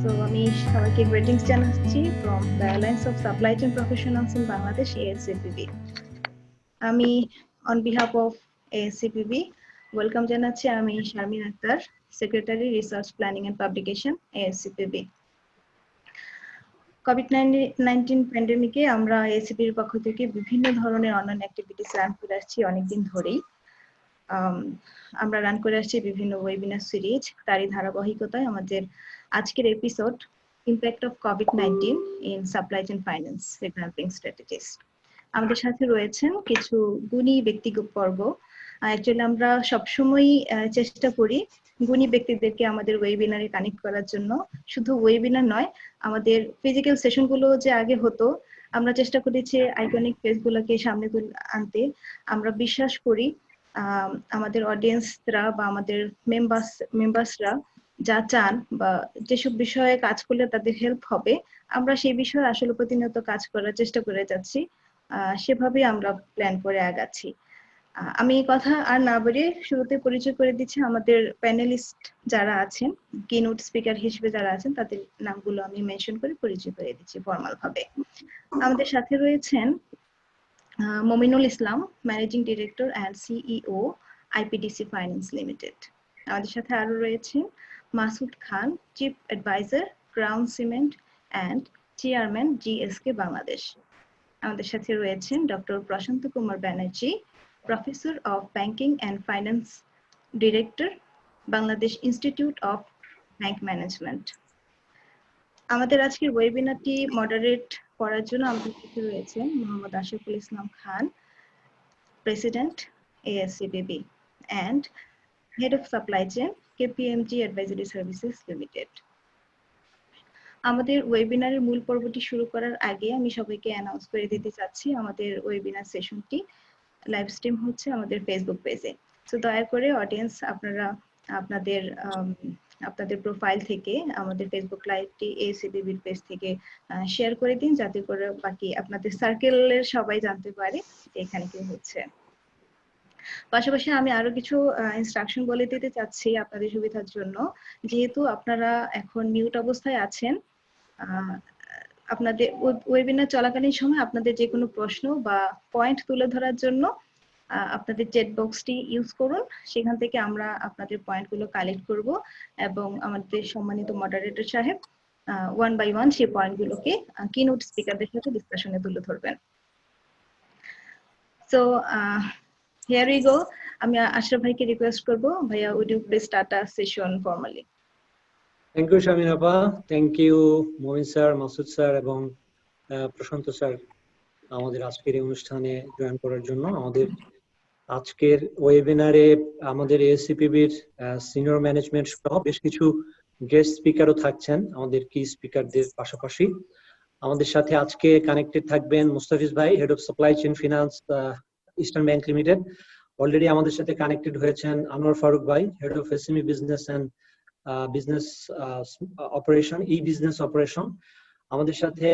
So আমি সবাইকে greetings জানাচ্ছি from the Alliance of Supply Chain Professionals in Bangladesh ASCPB. আমি on behalf of ASCPB welcome জানাচ্ছি আমি Sharmin Akter, Secretary Research Planning and Publication ASCPB. COVID-19 প্যান্ডেমিকে আমরা ASCPB পক্ষ থেকে বিভিন্ন ধরনের অনলাইন অ্যাক্টিভিটিস রান করে আসছি অনেকদিন ধরেই। আমরা রান করে আসছি বিভিন্ন ওয়েবিনার সিরিজ, তারই ধারাবাহিকতায় আমাদের আজকের এপিসোড ইম্প্যাক্ট অফ কোভিড-19 in supply chain finance revamping strategies. আমাদের সাথে রয়েছেন কিছু গুণী ব্যক্তিবর্গ। অ্যাকচুয়ালি আমরা সবসময়ই চেষ্টা করি গুণী ব্যক্তিদেরকে আমাদের ওয়েবিনারে কানেক্ট করার জন্য। শুধু ওয়েবিনার নয়, আমাদের ফিজিক্যাল সেশনগুলো যে আগে হতো, আমরা চেষ্টা করেছি আইকনিক ফেসগুলোকে সামনে আনতে। আমরা বিশ্বাস করি আমাদের অডিয়েন্সরা বা আমাদের মেম্বার্সরা যা চান বা যেসব বিষয়ে কাজ করলে তাদের হেল্প হবে, আমরা সেই বিষয়ে আসলে প্রতিনিয়ত কাজ করার চেষ্টা করে যাচ্ছি। সেভাবেই আমরা প্ল্যান করে আগাচ্ছি। আমি এই কথা আর না বাড়িয়ে শুরুতে পরিচয় করে দিচ্ছি আমাদের প্যানেলিস্ট যারা আছেন, কিনোট স্পিকার হিসেবে যারা আছেন তাদের নামগুলো আমি মেনশন করে পরিচয় করে দিচ্ছি ফর্মাল ভাবে। আমাদের সাথে রয়েছেন Mominul Islam, managing director and CEO IPDC finance limited. আমাদের সাথে আরো রয়েছেন Masud Khan, chief adviser Crown Cement and chairman GSK Bangladesh. আমাদের সাথে রয়েছেন doctor Prashanta Kumar Banerjee, professor of banking and finance, director Bangladesh institute of bank management. আমাদের আজকের ওয়েবিনারটি মডারেট করার জন্য আমাদের সাথে রয়েছেন Mohammad Ashraful Islam Khan, president ASCPB and Head of Supply Chain KPMG Advisory Services Limited. আমাদের ওয়েবিনারের মূল পর্বটি শুরু করার আগে আমি সবাইকে অ্যানাউন্স করে দিতে চাচ্ছি আমাদের ওয়েবিনার সেশনটি লাইভ স্ট্রিম হচ্ছে আমাদের ফেসবুক পেজে। তো দয়া করে অডিয়েন্স আপনারা আপনাদের প্রোফাইল থেকে আমাদের ফেসবুক লাইভটি ASCPBর পেজ থেকে শেয়ার করে দিন, যাতে করে বাকি আপনাদের সার্কেলের সবাই জানতে পারে এখানে কি হচ্ছে। পাশাপাশি আমি আরো কিছু ইনস্ট্রাকশন বলে দিতে চাচ্ছি আপনাদের সুবিধার জন্য। যেহেতু আপনারা এখন মিউট অবস্থায় আছেন, আপনাদের ওয়েবিনার চলাকালীন সময় আপনাদের যে কোনো প্রশ্ন বা পয়েন্ট তুলে ধরার জন্য আপনাদের চ্যাট বক্সটি ইউজ করুন। সেখান থেকে আমরা আপনাদের পয়েন্টগুলো কালেক্ট করব এবং আমাদের সম্মানিত মডারেটর সাহেব ওয়ান বাই ওয়ান সেই পয়েন্টগুলোকে কিনোট স্পিকারদের সাথে ডিসকাশনে তুলে ধরবেন। So here we go. আমি আশরাফ ভাইকে রিকোয়েস্ট করব, ভাইয়া would you please start our session formally? Thank you Shamin আপা, thank you Momin sir, Masud sir এবং প্রশান্ত স্যার আমাদের আজকের এই অনুষ্ঠানে জয়েন করার জন্য। আমাদের আজকের ওয়েবিনারে আমাদের ASCPBর সিনিয়র ম্যানেজমেন্ট সহ বেশ কিছু গেস্ট স্পিকারও থাকছেন আমাদের কি স্পিকারদের পাশাপাশি। আমাদের সাথে আজকে কানেক্টেড থাকবেন মুস্তাফিজ ভাই, head of supply chain finance Eastern Bank limited. Already আমাদের সাথে কানেক্টেড হয়েছেন আনোয়ার ফারুক ভাই, head of SME business and business operation, business operation. আমাদের সাথে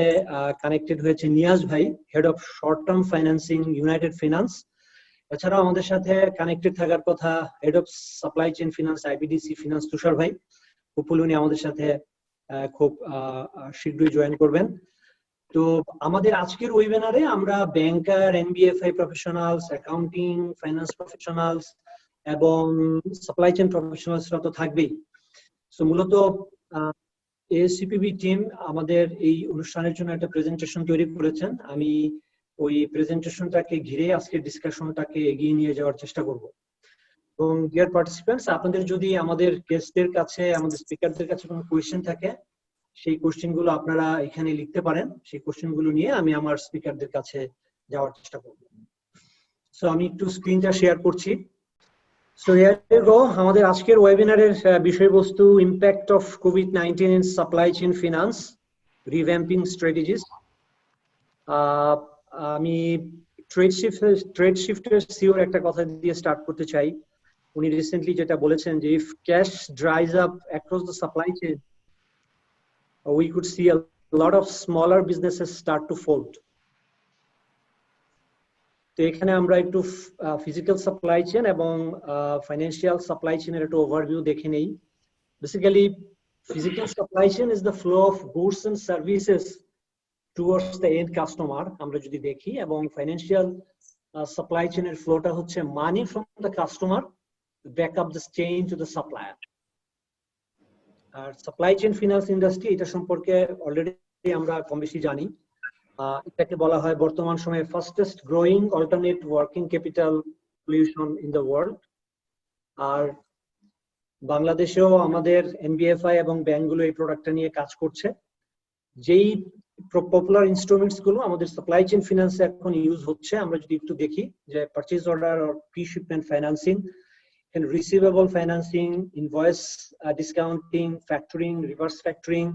কানেক্টেড হয়েছে নিয়াজ ভাই, head of short term financing United Finance. এছাড়াও আমাদের সাথে কানেক্টেড থাকার কথা head of supply chain finance IPDC finance Tushar ভাই। হোপফুলি উনি আমাদের সাথে খুব শীঘ্রই জয়েন করবেন। তো আমাদের আজকের ওয়েবিনারে আমরা ব্যাংকার, NBFI professionals, accounting, finance professionals এবং সাপ্লাই চেইন প্রফেশনালসরা তো থাকবেই। সো মূলত ASCPB টিম আমাদের এই অনুষ্ঠানের জন্য একটা প্রেজেন্টেশন তৈরি করেছেন। আমি ওই প্রেজেন্টেশনটাকে ঘিরে আজকের ডিসকাশনটাকে এগিয়ে নিয়ে যাওয়ার চেষ্টা করব। এবং ডিয়ার পার্টিসিপেন্টস, আপনাদের যদি আমাদের গেস্টদের কাছে, আমাদের স্পিকারদের কাছে কোনো কোয়েশ্চেন থাকে, সেই কোশ্চেনগুলো আপনারা এখানে লিখতে পারেন। সেই কোশ্চেনগুলো নিয়ে আমি আমার স্পিকারদের কাছে যাওয়ার চেষ্টা করব। সো আমি একটু স্ক্রিনটা শেয়ার করছি। So here we go. আমাদের আজকের ওয়েবিনারের বিষয়বস্তু ইমপ্যাক্ট অফ কোভিড-19 in supply chain finance revamping strategies. আমি ট্রেড শিফটের সিওর একটা কথা দিয়ে স্টার্ট করতে চাই। উনি রিসেন্টলি যেটা বলেছেন যে if cash dries up across the supply chain we could see a lot of smaller businesses start to fold. তো এখানে আমরা একটু ফিজিক্যাল সাপ্লাই চেইন এবং ফাইন্যান্সিয়াল সাপ্লাই চেইনের একটা ওভারভিউ দেখে নেই। Basically Physical supply chain is the flow of goods and services towards the end customer আমরা যদি দেখি, এবং financial supply chain এর flowটা হচ্ছে money from the customer back up the chain to the supplier. R supply chain finance industry এটা সম্পর্কে already আমরা কম বেশি জানি। এটাকে বলা হয় বর্তমান সময়ে fastest growing alternate working capital solution in the world। আর বাংলাদেশেও আমাদের এনবিএফআই এবং ব্যাংকগুলো এই প্রোডাক্টটা নিয়ে কাজ করছে। যেই পপুলার ইনস্ট্রুমেন্টস গুলো আমাদের সাপ্লাই চেইন ফিনান্সে এখন ইউজ হচ্ছে, আমরা যদি একটু দেখি যে purchase order or pre shipment financing, receivable financing, invoice discounting, factoring, reverse factoring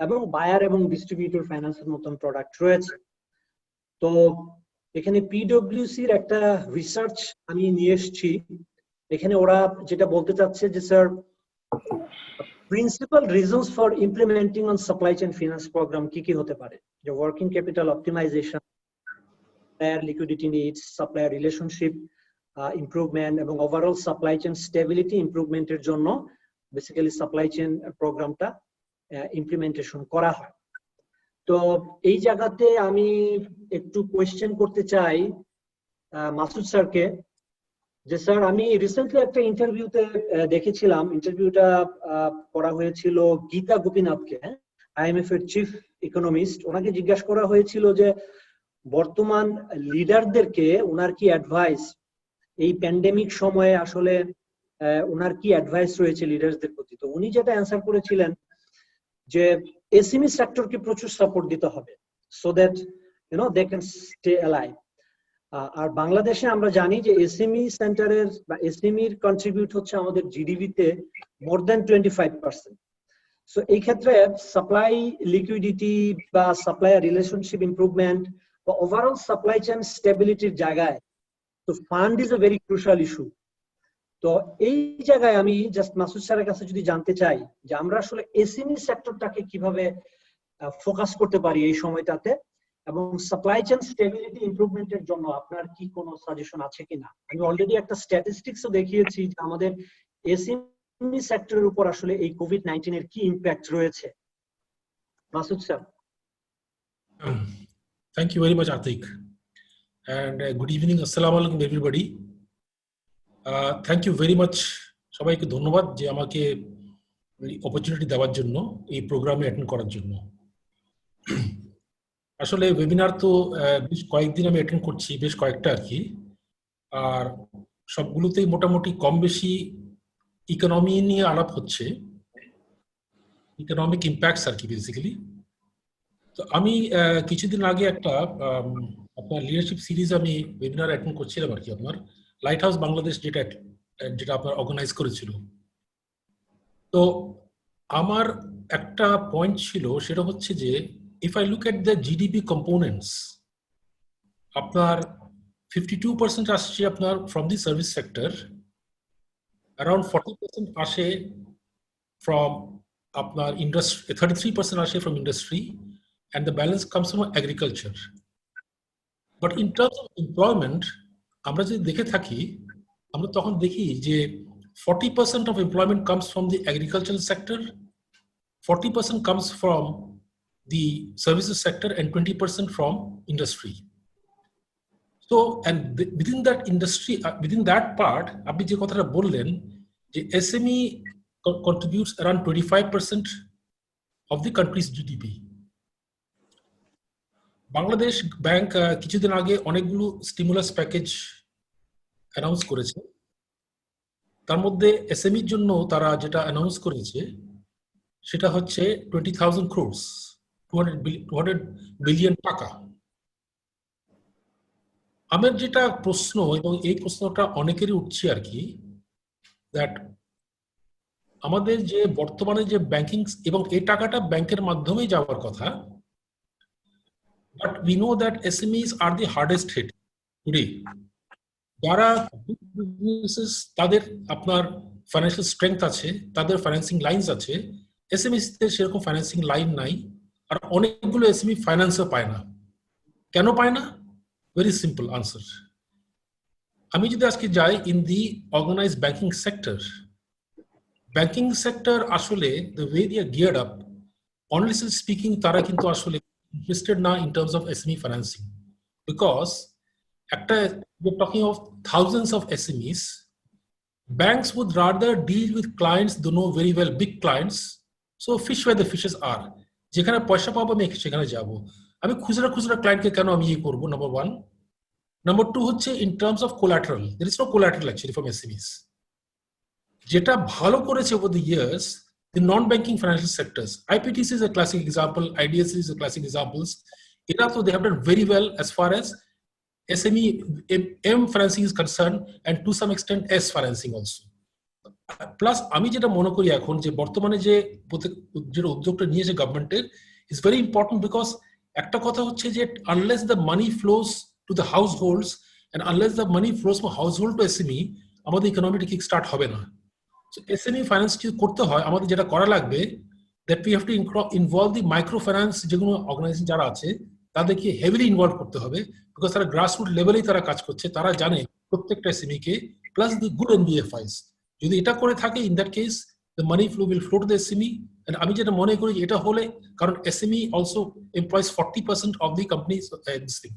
এবং বায়ার এবং ডিস্ট্রিবিউটর ফাইন্যান্সের মতন প্রোডাক্ট রয়েছে। তো এখানে পিডব্লিউসির একটা রিসার্চ আমি নিয়ে এসেছি। এখানে ওরা যেটা বলতে চাচ্ছে যে sir, principal reasons for implementing on supply chain finance program কি কি হতে পারে, যে working capital optimization, supplier liquidity needs, supplier relationship improvement এবং ওভারঅল সাপ্লাই চেইন স্টেবিলিটি ইমপ্রুভমেন্টের জন্য বেসিক্যালি সাপ্লাই চেইন প্রোগ্রামটা ইমপ্লিমেন্টেশন করা হয়। তো এই জায়গাতে আমি একটু কোয়েশ্চেন করতে চাই মাসুদ স্যারকে, যে স্যার আমি রিসেন্টলি একটা ইন্টারভিউতে দেখেছিলাম, ইন্টারভিউটা করা হয়েছিল গীতা গোপীনাথকে, আইএমএফ এর চিফ ইকোনমিস্ট। ওনাকে জিজ্ঞাসা করা হয়েছিল যে বর্তমান লিডারদেরকে ওনার কি অ্যাডভাইস, এই প্যান্ডেমিক সময়ে আসলে ওনার কি অ্যাডভাইস রয়েছে লিডারদের প্রতি। তো উনি যেটা অ্যান্সার করেছিলেন যে এসএমই সেক্টরকে প্রচুর সাপোর্ট দিতে হবে, so that they can stay alive. আর বাংলাদেশে আমরা জানি যে এসএমই সেন্টারের বা এসএমইর কন্ট্রিবিউট হচ্ছে আমাদের জিডিপিতে মোর দেন 25%। সো এই ক্ষেত্রে সাপ্লাই লিকুইডিটি বা সাপ্লায়ার রিলেশনশিপ ইমপ্রুভমেন্ট বা ওভারঅল সাপ্লাই চেইন স্টেবিলিটির জায়গায় তো fund is a very crucial issue. তো এই জায়গায় আমি জাস্ট মাসুদ স্যারের কাছে যদি জানতে চাই যে আমরা আসলে এসএমই সেক্টরটাকে কিভাবে ফোকাস করতে পারি এই সময়টাতে, এবং সাপ্লাই চেইন স্টেবিলিটি ইমপ্রুভমেন্টের জন্য আপনার কি কোনো সাজেশন আছে কিনা। আমি অলরেডি একটা স্ট্যাটিস্টিক্সও দেখিয়েছি যে আমাদের এসএমই সেক্টরের উপর আসলে এই কোভিড-19 এর কি ইমপ্যাক্ট রয়েছে। Masud sir. Thank you very much, Atik, and good evening. Assalamu alaikum everybody. Thank you very much সবাইকে ধন্যবাদ যে আমাকে অপরচুনিটি দেওয়ার জন্য, এই প্রোগ্রামে অ্যাটেন্ড করার জন্য। আসলে ওয়েবিনার তো বেশ কয়েকদিন আমি অ্যাটেন্ড করছি, বেশ কয়েকটা আর কি, আর সবগুলোতেই মোটামুটি কম বেশি ইকোনমি নিয়ে আলাপ হচ্ছে, ইকোনমিক ইম্প্যাক্টস আর কি বেসিক্যালি। তো আমি কিছুদিন আগে একটা আপনার লিডারশিপ সিরিজ আমি ওয়েবিনার অ্যাটেন্ড করছিলাম আর কি, আপনার লাইট হাউস বাংলাদেশ যেটা আপনার অর্গানাইজ করেছিল। তো আমার একটা পয়েন্ট ছিল, সেটা হচ্ছে যে if I look at the GDP components, আপনার 52% আসছে আপনার from the service sector, around 40% আসে from আপনার industry, 33% আসে from industry, and the balance comes from agriculture. But in terms of employment, আমরা যদি দেখে থাকি, আমরা তখন দেখি যে 40% of employment comes from the agricultural sector, 40% comes from the services sector, and 20% from industry. So, and within that industry, within that part, আপনি যে কথাটা বললেন যে SME contributes around 25% of the country's GDP. Bangladesh bank কিছুদিন আগে অনেকগুলো stimulus package announce করেছে। তার মধ্যে SMEর জন্য তারা যেটা অ্যানাউন্স করেছে সেটা হচ্ছে 20,000 crores, 200 বিলিয়ন টাকা। আমার যেটা প্রশ্ন, এবং এই প্রশ্নটা অনেকেরই উঠছে আর কি, দ্যাট আমাদের যে বর্তমানে যে ব্যাংকিং, এবং এই টাকাটা ব্যাংকের মাধ্যমেই যাওয়ার কথা, but we know that SMEs are the hardest hit today. যারা তাদের আপনার ফাইন্যান্সিয়াল স্ট্রেংথ আছে, তাদের ফাইন্যান্সিং লাইনস আছে, SMEs তে সেরকম ফাইন্যান্সিং লাইন নাই, আর অনেকগুলো SME ফাইন্যান্সও পায় না। কেন পায় না? Very simple answer. আমি যদি আজকে যাই in the organised banking sector, banking sector আসলে the way they are geared up, honestly speaking তারা কিন্তু আসলে ইন্টারেস্টেড না in terms of SME financing, because একটা we're talking of thousands of SMEs. Banks would rather deal with clients they know very well, big clients. So fish where the fishes are. যেখানে পয়সা পাবো আমি সেখানে যাব। আমি খুচরা খুচরা ক্লায়েন্টকে কেন আমি ইয়ে করবো, নাম্বার ওয়ান। নাম্বার টু হচ্ছে in terms of collateral, there is no collateral actually from SMEs. যেটা ভালো করেছে over the years the non-banking financial sectors. IPTC is a classic example, IDFC is a classic examples. It also they have done very well as far as SME M financing is concerned, and to some extent S financing also. Plus আমি যেটা মনে করি এখন যে বর্তমানে যে উদ্যোগটা নিয়েছে গভর্নমেন্টের ইজ ভেরি ইম্পর্টেন্ট, বিকজ একটা কথা হচ্ছে যে unless the money flows to the house holds and unless the money flows from house hold two SME, আমাদের ইকোনমিটা কিক স্টার্ট হবে না। এসএমই ফাইন্যান্স করতে হয়, আমাদের যেটা করা লাগবে that we have to involve the micro finance যেগুলো অর্গানাইজেশন যারা আছে তাদেরকে হেভিলি ইনভলভ করতে হবে, বিকজ তারা গ্রাসরুট লেভেলেই তারা কাজ করছে, তারা জানে প্রত্যেকটা এসএমই কে, প্লাস দি গুড এনবিএফআইস। যদি এটা করে থাকে in that case the money flow will flow to the SME. And আমি যেটা মনে করি এটা হলে, কারণ SME also employs 40% of the companies this thing,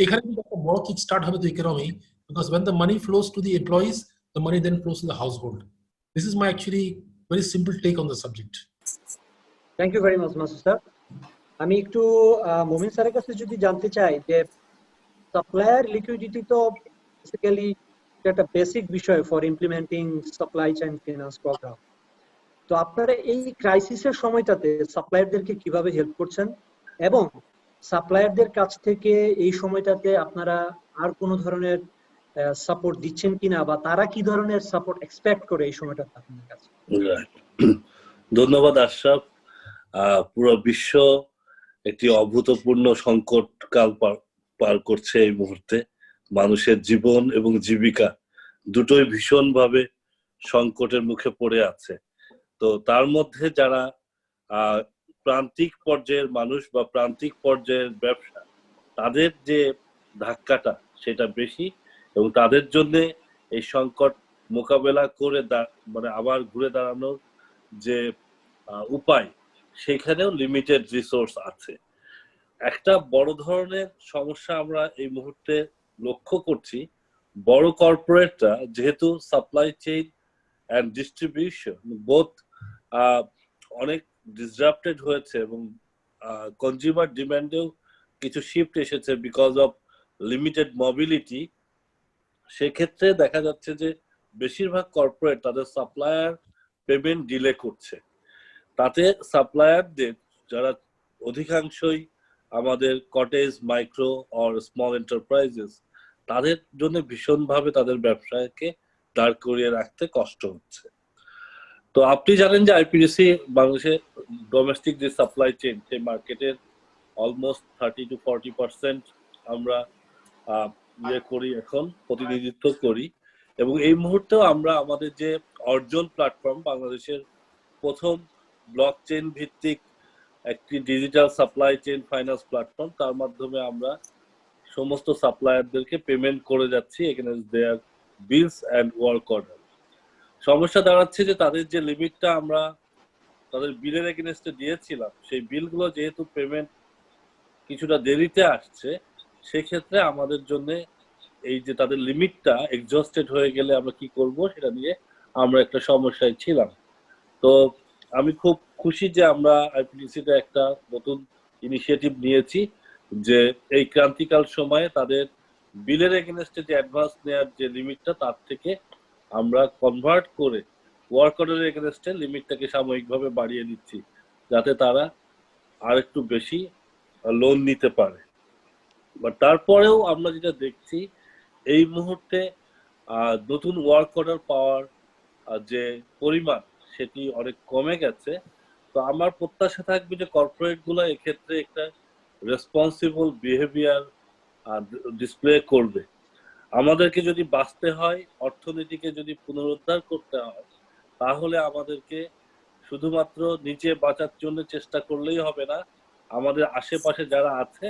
এখানে কিন্তু একটা বড় কিক স্টার্ট হবে to economy, because when the money flows to the employees, the money then flows to the household. This is my actually very simple take on the subject. Thank you very much Masud sir. আমি একটু মোমিন স্যারের কাছে যদি জানতে চাই যে supplier liquidity তো basically একটা বেসিক বিষয় for implementing supply chain finance program. তো আপনারা এই ক্রাইসিসের সময়টাতে সাপ্লায়ারদেরকে কিভাবে হেল্প করছেন, এবং সাপ্লায়ারদের কাছ থেকে এই সময়টাতে আপনারা আর কোনো ধরনের সাপোর্ট দিচ্ছেন কিনা, বা তারা কি ধরনের সাপোর্ট এক্সপেক্ট করে এই সময়টাতে আপনাদের কাছে? ধন্যবাদ আশরাফ। পুরো বিশ্ব একটি অভূতপূর্ণ সংকট কাল পার করছে এই মুহূর্তে। মানুষের জীবন এবং জীবিকা দুটোই ভীষণভাবে সংকটের মুখে পড়ে আছে। তো তার মধ্যে যারা প্রান্তিক পর্যায়ের মানুষ বা প্রান্তিক পর্যায়ের ব্যবসা, তাদের যে ধাক্কাটা সেটা বেশি, এবং তাদের জন্য এই সংকট মোকাবেলা করে মানে আবার ঘুরে দাঁড়ানোর যে উপায়, সেখানেও লিমিটেড রিসোর্স আছে। একটা বড় ধরনের সমস্যা আমরা এই মুহূর্তে লক্ষ্য করছি, বড় কর্পোরেটরা যেহেতু supply chain and distribution both অনেক ডিসরাপ্টেড হয়েছে, এবং কনজিউমার ডিমান্ডেও কিছু শিফট এসেছে বিকজ অফ লিমিটেড মোবিলিটি, সেক্ষেত্রে দেখা যাচ্ছে যে বেশিরভাগ কর্পোরেট তাদের সাপ্লায়ার পেমেন্ট ডিলে করছে। তাতে সাপ্লায়ারদের যারা অধিকাংশই আমাদের cottage, micro or small enterprises, তাদের জন্য ভীষণভাবে তাদের ব্যবসাকে দাঁড় করিয়ে রাখতে কষ্ট হচ্ছে। তো আপনি জানেন যে আইপিডিসি বাংলাদেশে ডোমেস্টিক যে সাপ্লাই চেইন, সেই মার্কেটের অলমোস্ট 30 to 40% আমরা করি, এখন প্রতিনিধিত্ব করি। এবং এই মুহূর্তেও আমরা আমাদের যে অর্জন প্ল্যাটফর্ম, বাংলাদেশের প্রথম ব্লক চেইন ভিত্তিক একটি digital supply chain finance platform, তার মাধ্যমে আমরা সমস্ত সাপ্লায়ারদেরকে পেমেন্ট করে যাচ্ছি against their bills and work order. সমস্যা দাঁড়াচ্ছে যে তাদের যে লিমিটটা আমরা তাদের বিলের এগেইনস্টে দিয়েছিলাম, সেই বিলগুলো যেহেতু পেমেন্ট কিছুটা দেরিতে আসছে, সেক্ষেত্রে আমাদের জন্য এই যে তাদের লিমিটটা এক্সস্টেড হয়ে গেলে আমরা কি করব সেটা নিয়ে আমরা একটা সমস্যায় ছিলাম। তো আমি খুব খুশি যে আমরা আইপিডিসিতে একটা নতুন ইনিশিয়েটিভ নিয়েছি, যে এই ক্রান্তিকাল সময়ে তাদের বিলের এগেইনস্টে যে অ্যাডভান্স নেওয়ার যে লিমিটটা, তার থেকে আমরা কনভার্ট করে ওয়ার্ক অর্ডারের এগেইনস্টে লিমিটটাকে সাময়িকভাবে বাড়িয়ে দিচ্ছি, যাতে তারা আর একটু বেশি লোন নিতে পারে। বাট তারপরেও আমরা যেটা দেখছি, এই মুহূর্তে নতুন ওয়ার্ক অর্ডার পাওয়ার যে পরিমাণ সেটি অনেক কমে গেছে। তো আমার প্রত্যাশা থাকবে যে কর্পোরেট গুলো এক্ষেত্রে একটা রেসপন্সিবল বিহেভিয়ার ডিসপ্লে করবে। আমাদেরকে যদি বাঁচতে হয়, অর্থনীতিকে যদি পুনরুদ্ধার করতে হয়, তাহলে আমাদেরকে শুধুমাত্র নিজে বাঁচার জন্য চেষ্টা করলেই হবে না, আমাদের আশেপাশে যারা আছে,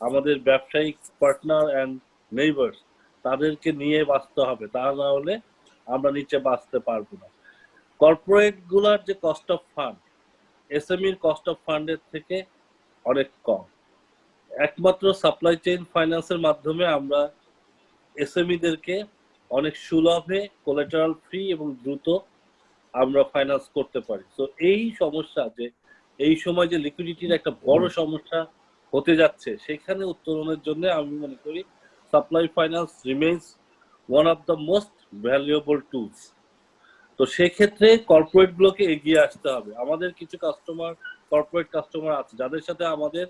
আমাদের ব্যবসায়িক পার্টনার অ্যান্ড নেইবার্স, তাদেরকে নিয়ে বাঁচতে হবে। তা না হলে আমরা নিচে বাঁচতে পারবো না। কর্পোরেট গুলার যে কস্ট অফ ফান্ড এসএমইর কস্ট অফ ফান্ডের থেকে অনেক কম। একমাত্র সাপ্লাই চেইন ফাইন্যান্সের মাধ্যমে আমরা এসএমইদেরকে অনেক সুলভে কোলাটেরাল ফ্রি এবং দ্রুত আমরা ফাইন্যান্স করতে পারি। তো এই সমস্যা যে এই সময় যে লিকুইডিটির একটা বড় সমস্যা হতে যাচ্ছে সেখানে উত্তরণের জন্য আমি মনে করি supply finance remains one of the most valuable tools. তো সেক্ষেত্রে কর্পোরেট গুলোকে এগিয়ে আসতে হবে। আমাদের কিছু কর্পোরেট কাস্টমার আছে যাদের সাথে আমাদের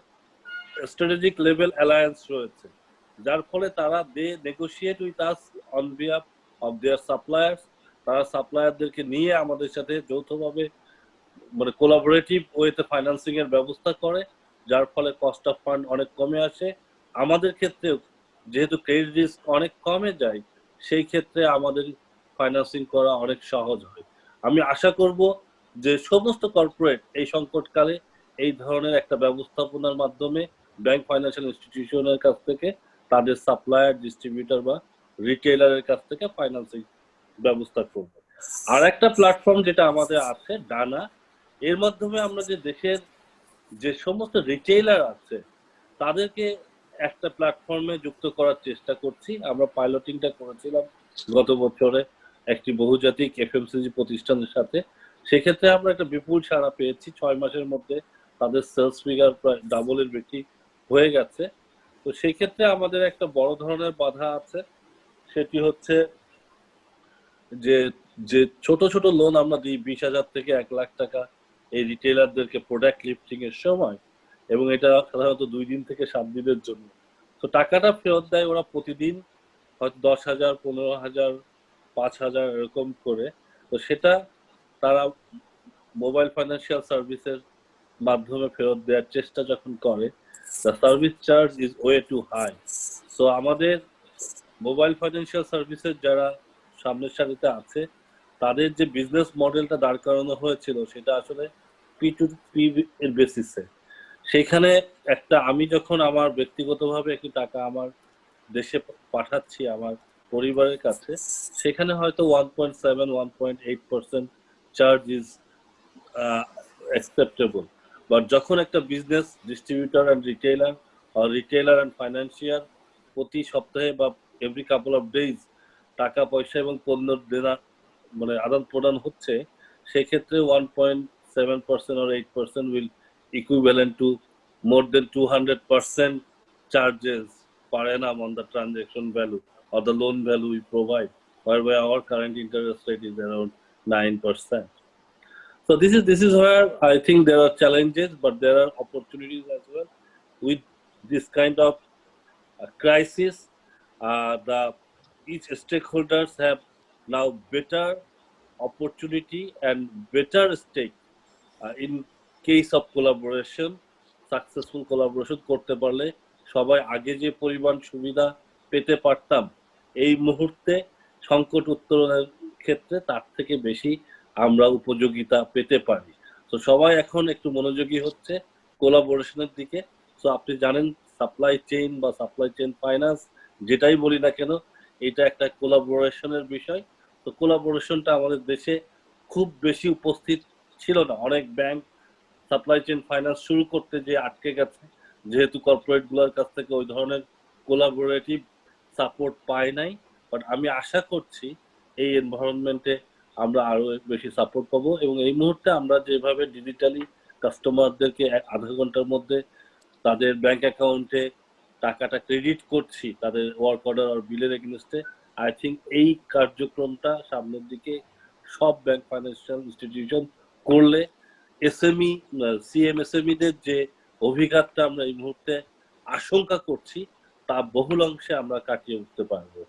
স্ট্র্যাটেজিক লেভেল অ্যালায়েন্স রয়েছে, যার ফলে তারা they negotiate with us on behalf of their suppliers. তারা সাপ্লায়ারদেরকে নিয়ে আমাদের সাথে যৌথভাবে মানে কোলাবোরেটিভ ওয়েতে ফাইন্যান্সিং এর ব্যবস্থা করে, যার ফলে কস্ট অফ ফান্ড অনেক কমে আসে। আমাদের ক্ষেত্রে যেহেতু ক্রেডিট রিস্ক অনেক কমে যায়, সেই ক্ষেত্রে আমাদের ফাইন্যান্সিং করা অনেক সহজ হয়। আমি আশা করব যে সমস্ত কর্পোরেট এই সংকটকালে এই ধরনের একটা ব্যবস্থাপনার মাধ্যমে ব্যাংক ফাইন্যান্সিয়াল ইনস্টিটিউশনের কাছ থেকে তাদের সাপ্লায়ার, ডিস্ট্রিবিউটর বা রিটেইলারের কাছ থেকে ফাইন্যান্সিং ব্যবস্থা করবে। আর একটা প্ল্যাটফর্ম যেটা আমাদের আছে ডানা, এর মাধ্যমে আমরা যে দেশের যে সমস্ত রিটেইলার আছে তাদেরকে একটা প্ল্যাটফর্মে যুক্ত করার চেষ্টা করছি। আমরা পাইলটিংটা করেছিলাম গত বছরে একটি বহুজাতিক এফএমসিজি প্রতিষ্ঠানের সাথে। সেক্ষেত্রে আমরা একটা বিপুল সাড়া পেয়েছি। 6 মাসের মধ্যে তাদের সেলস ফিগার প্রায় ডাবলের বেশি হয়ে গেছে। তো সেই ক্ষেত্রে আমাদের একটা বড় ধরনের বাধা আছে, সেটি হচ্ছে যে যে ছোট ছোট লোন আমরা দিই 20,000 থেকে 1 লাখ টাকা এই রিটেইলারদেরকে প্রোডাক্ট লিফটিং এর সময়, এবং এটা সাধারণত 2 দিন থেকে 7 দিনের জন্য। তো টাকাটা ফেরত দেয় ওরা প্রতিদিন হয়তো 10,000, 15,000, 5,000 এরকম করে। তো সেটা তারা মোবাইল ফাইন্যান্সিয়াল সার্ভিসের মাধ্যমে ফেরত দেওয়ার চেষ্টা যখন করে, the service charge is way too high. So আমাদের মোবাইল ফাইন্যান্সিয়াল সার্ভিসের যারা সামনের সারিতে আছে তাদের যে বিজনেস মডেলটা দাঁড় করানো হয়েছিল সেটা আসলে P2P এর বেসিসে। সেখানে একটা আমি যখন আমার ব্যক্তিগতভাবে একটি টাকা আমার দেশে পাঠাচ্ছি আমার পরিবারের কাছে, সেখানে হয়তো 1.7, 1.8% চার্জ ইজ অ্যাকসেপ্টেবল। বাট যখন একটা business distributor and retailer and financial প্রতি সপ্তাহে বা এভরি কাপল অফ ডেজ টাকা পয়সা এবং পণ্য দেনা মানে আদান প্রদান হচ্ছে, সেক্ষেত্রে 1.7% or 8% will equivalent to more than 200% charges per annum on the transaction value or the loan value we provide, whereby our current interest rate is around 9%. So this is where I think there are challenges, but there are opportunities as well. With this kind of crisis, each stakeholders have now better opportunity and better stake in case of collaboration. Successful collaboration করতে পারলে সবাই আগে যে পরিমাণ সুবিধা পেতে পারতাম এই মুহূর্তে সংকট উত্তরণের ক্ষেত্রে তার থেকে বেশি আমরা উপযোগিতা পেতে পারি। তো সবাই এখন একটু মনোযোগী হচ্ছে কোলাবোরেশনের দিকে। তো আপনি জানেন সাপ্লাই চেইন বা সাপ্লাই চেইন ফাইন্যান্স যেটাই বলি না কেন, এটা একটা কোলাবোরেশনের বিষয়। তো কোলাবোরেশনটা আমাদের দেশে খুব বেশি উপস্থিত ছিল না। অনেক ব্যাংক সাপ্লাই চেইন ফাইন্যান্স শুরু করতে যে আটকে গেছে, যেহেতু কর্পোরেট গুলোর কাছ থেকে ওই ধরনের কোলাবোরেটিভ সাপোর্ট পায় নাই। বাট আমি আশা করছি এই এনভায়রনমেন্টে আমরা আরো বেশি সাপোর্ট পাবো, এবং এই মুহূর্তে আমরা যেভাবে ডিজিটালি কাস্টমারদেরকে আধা ঘন্টার মধ্যে তাদের ব্যাংক অ্যাকাউন্টে টাকাটা ক্রেডিট করছি তাদের ওয়ার্ক অর্ডার আর বিলের এগেইনস্টে, আই থিঙ্ক এই কার্যক্রমটা সামনের দিকে সব ব্যাংক ফাইন্যান্সিয়াল ইনস্টিটিউশন করলে এসএমই সিএমএসএমইদের যে অভিঘাতটা আমরা এই মুহূর্তে আশঙ্কা করছি তা বহুল অংশে আমরা কাটিয়ে উঠতে পারবো।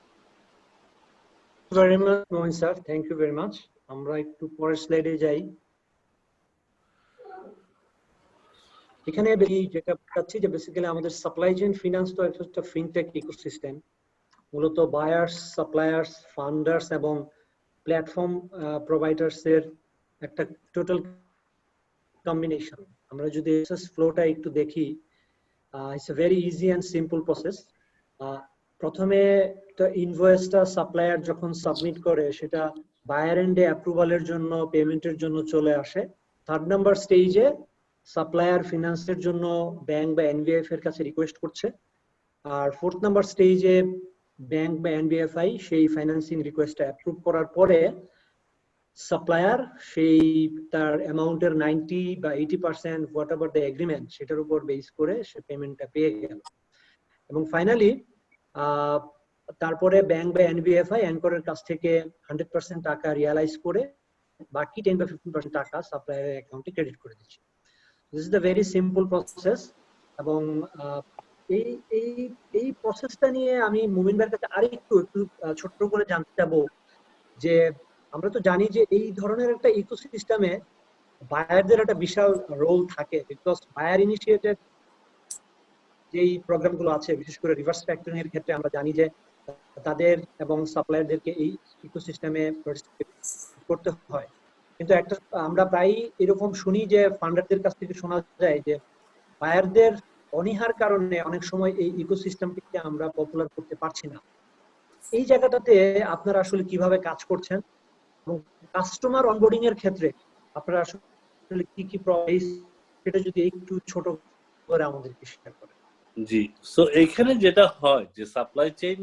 Very much Mohin sir, thank you very much. আমরা একটু পরের স্লাইডে যাই। এখানে যেটা পাচ্ছি যে বেসিক্যালি আমাদের সাপ্লাই চেইন ফিনান্স তো একটা ফিনটেক ইকোসিস্টেম, মূলত বায়ার্স, সাপ্লায়ার্স, ফান্ডার্স এবং প্ল্যাটফর্ম প্রোভাইডার্স এর একটা টোটাল কম্বিনেশন। আমরা যদি প্রসেস ফ্লোটা একটু দেখি, it's a very easy and simple process. প্রথমে একটা ইনভয়েসটা সাপ্লায়ার যখন সাবমিট করে সেটা বায়ার এন্ডে অ্যাপ্রুভালের জন্য, পেমেন্টের জন্য চলে আসে। 3rd নাম্বার স্টেজে সাপ্লায়ার ফিনান্সের জন্য ব্যাংক বা এনবিএফ এর কাছে রিকোয়েস্ট করছে। আর 4th নাম্বার স্টেজে ব্যাংক বা এনবিএফআই সেই ফাইন্যান্সিং রিকোয়েস্টটা অ্যাপ্রুভ করার পরে সাপ্লায়ার সেই তার অ্যামাউন্টের 90 বা 80% হোয়াট এভার দ্য এগ্রিমেন্ট, সেটার উপর বেস করে সে পেমেন্টটা পেয়ে গেল। এবং ফাইনালি তারপরে ব্যাংক বা এনবিএফআই অ্যাঙ্করের কাছ থেকে 100% টাকা রিয়ালাইজ করে বাকি 10 বা 15% টাকা সাপ্লায়ারের অ্যাকাউন্টে ক্রেডিট করে দিচ্ছে। This is the very simple process. এবং এই এই এই প্রসেসটা নিয়ে আমি মুমিন ভাইয়ের কাছে আরেকটু ছোট্ট করে জানতে চাবো যে আমরা তো জানি যে এই ধরনের একটা ইকোসিস্টেমে বায়ারদের একটা বিশাল রোল থাকে, বিকজ বায়ার ইনিশিয়েটেড যেই প্রোগ্রামগুলো আছে, বিশেষ করে রিভার্স ফ্যাক্টরিং এর ক্ষেত্রে আমরা জানি যে তাদের এবং সাপ্লায়ারদেরকে এই ইকোসিস্টেমে পার্টিসিপেট করতে হয়। কিন্তু একটা আমরা প্রায়ই এরকম শুনি যে ফান্ডারদের কাছ থেকে শোনা যায় যে বায়ারদের অনীহার কারণে অনেক সময় এই ইকোসিস্টেমটিকে আমরা পপুলার করতে পারছি না। এই জায়গাটাতে আপনারা আসলে কিভাবে কাজ করছেন এবং কাস্টমার অনবোর্ডিং এর ক্ষেত্রে আপনারা আসলে কি কি প্রসেস, সেটা যদি একটু ছোট করে আমাদেরকে শেয়ার করেন। জি, সো এইখানে যেটা হয় যে সাপ্লাই চেইন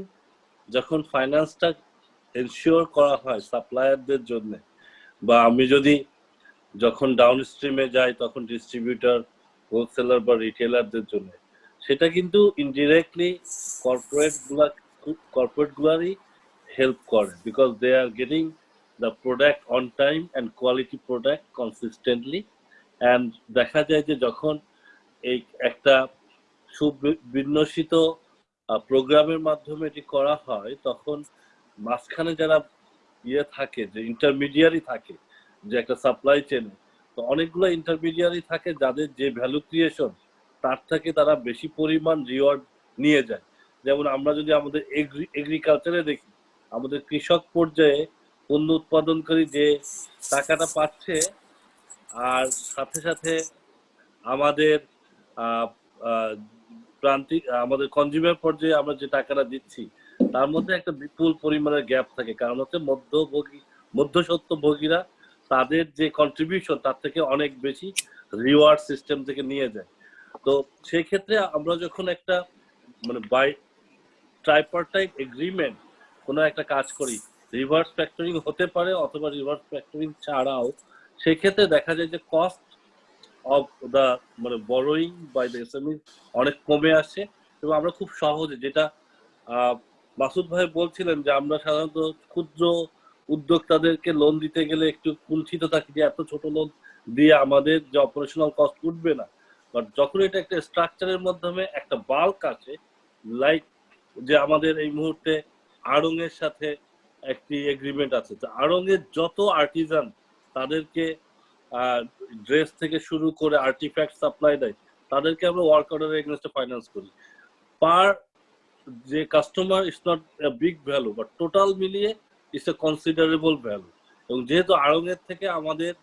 যখন ফাইন্যান্সটা এনশিওর করা হয় সাপ্লায়ারদের জন্য, বা আমি যদি যখন ডাউন স্ট্রিমে যাই তখন ডিস্ট্রিবিউটর, হোলসেলার বা রিটেলারদের জন্য, সেটা কিন্তু ইনডিরেক্টলি কর্পোরেটগুলারই হেল্প করে, because they are getting the product on time and quality product consistently. And দেখা যায় যে যখন এই একটা সুবিন্যসিত প্রোগ্রামের মাধ্যমে এটি করা হয়, তখন মাঝখানে যারা থাকে, যে ইন্টারমিডিয়ারি থাকে, যে একটা সাপ্লাই চেনে, তো অনেকগুলো ইন্টারমিডিয়ারি থাকে যাদের যে ভ্যালু ক্রিয়েশন তার থেকে তারা বেশি পরিমাণ রিওয়ার্ড নিয়ে যায়। যেমন আমরা যদি আমাদের এগ্রিকালচারে দেখি, আমাদের কৃষক পর্যায়ে পণ্য উৎপাদনকারী যে টাকাটা পাচ্ছে, আর সাথে সাথে আমাদের প্রান্তিক আমাদের কনজিউমার পর্যায়ে আমরা যে টাকাটা দিচ্ছি তার মধ্যে একটা বিপুল পরিমাণের গ্যাপ থাকে। কারণ হচ্ছে মধ্যস্বত্বভোগীরা তাদের যে কন্ট্রিবিউশন তার থেকে অনেক বেশি রিওয়ার্ড সিস্টেম থেকে নিয়ে যায়। তো সেই ক্ষেত্রে আমরা যখন একটা মানে বাই ট্রাইপার্টাইট এগ্রিমেন্ট কোনো একটা কাজ করি, রিভার্স ফ্যাক্টরিং হতে পারে অথবা রিভার্স ফ্যাক্টরিং ছাড়াও, সেক্ষেত্রে দেখা যায় যে কস্ট অফ দ্য মানে বরোয়িং বাই দ্য এসএমই অনেক কমে আসে। এবং আমরা খুব সহজে, যেটা মাসুদ ভাই বলছিলেন যে আমরা সাধারণত ক্ষুদ্র উদ্যোক্তাদেরকে লোন দিতে গেলে একটু কুণ্ঠিত থাকি যে এত ছোট লোন দিয়ে আমাদের যে অপারেশনাল কস্ট উঠবে না। বাট যখন এটা একটা স্ট্রাকচারের মাধ্যমে একটা বাল্ক আছে, লাইক যে আমাদের এই মুহূর্তে আড়ং এর সাথে একটি এগ্রিমেন্ট আছে, তো আড়ং এর যত আর্টিজান তাদেরকে ড্রেস থেকে শুরু করে আর্টিফ্যাক্ট সাপ্লাই দেয়, তাদেরকে আমরা ওয়ার্ক অর্ডারের এগেইনস্টে ফাইন্যান্স করি। পার যে customer is not a big value, but total মিলিয়ে ইটস এ কনসিডারেবল ভ্যালু। এবং যেহেতু আড়ং এর থেকে আমাদের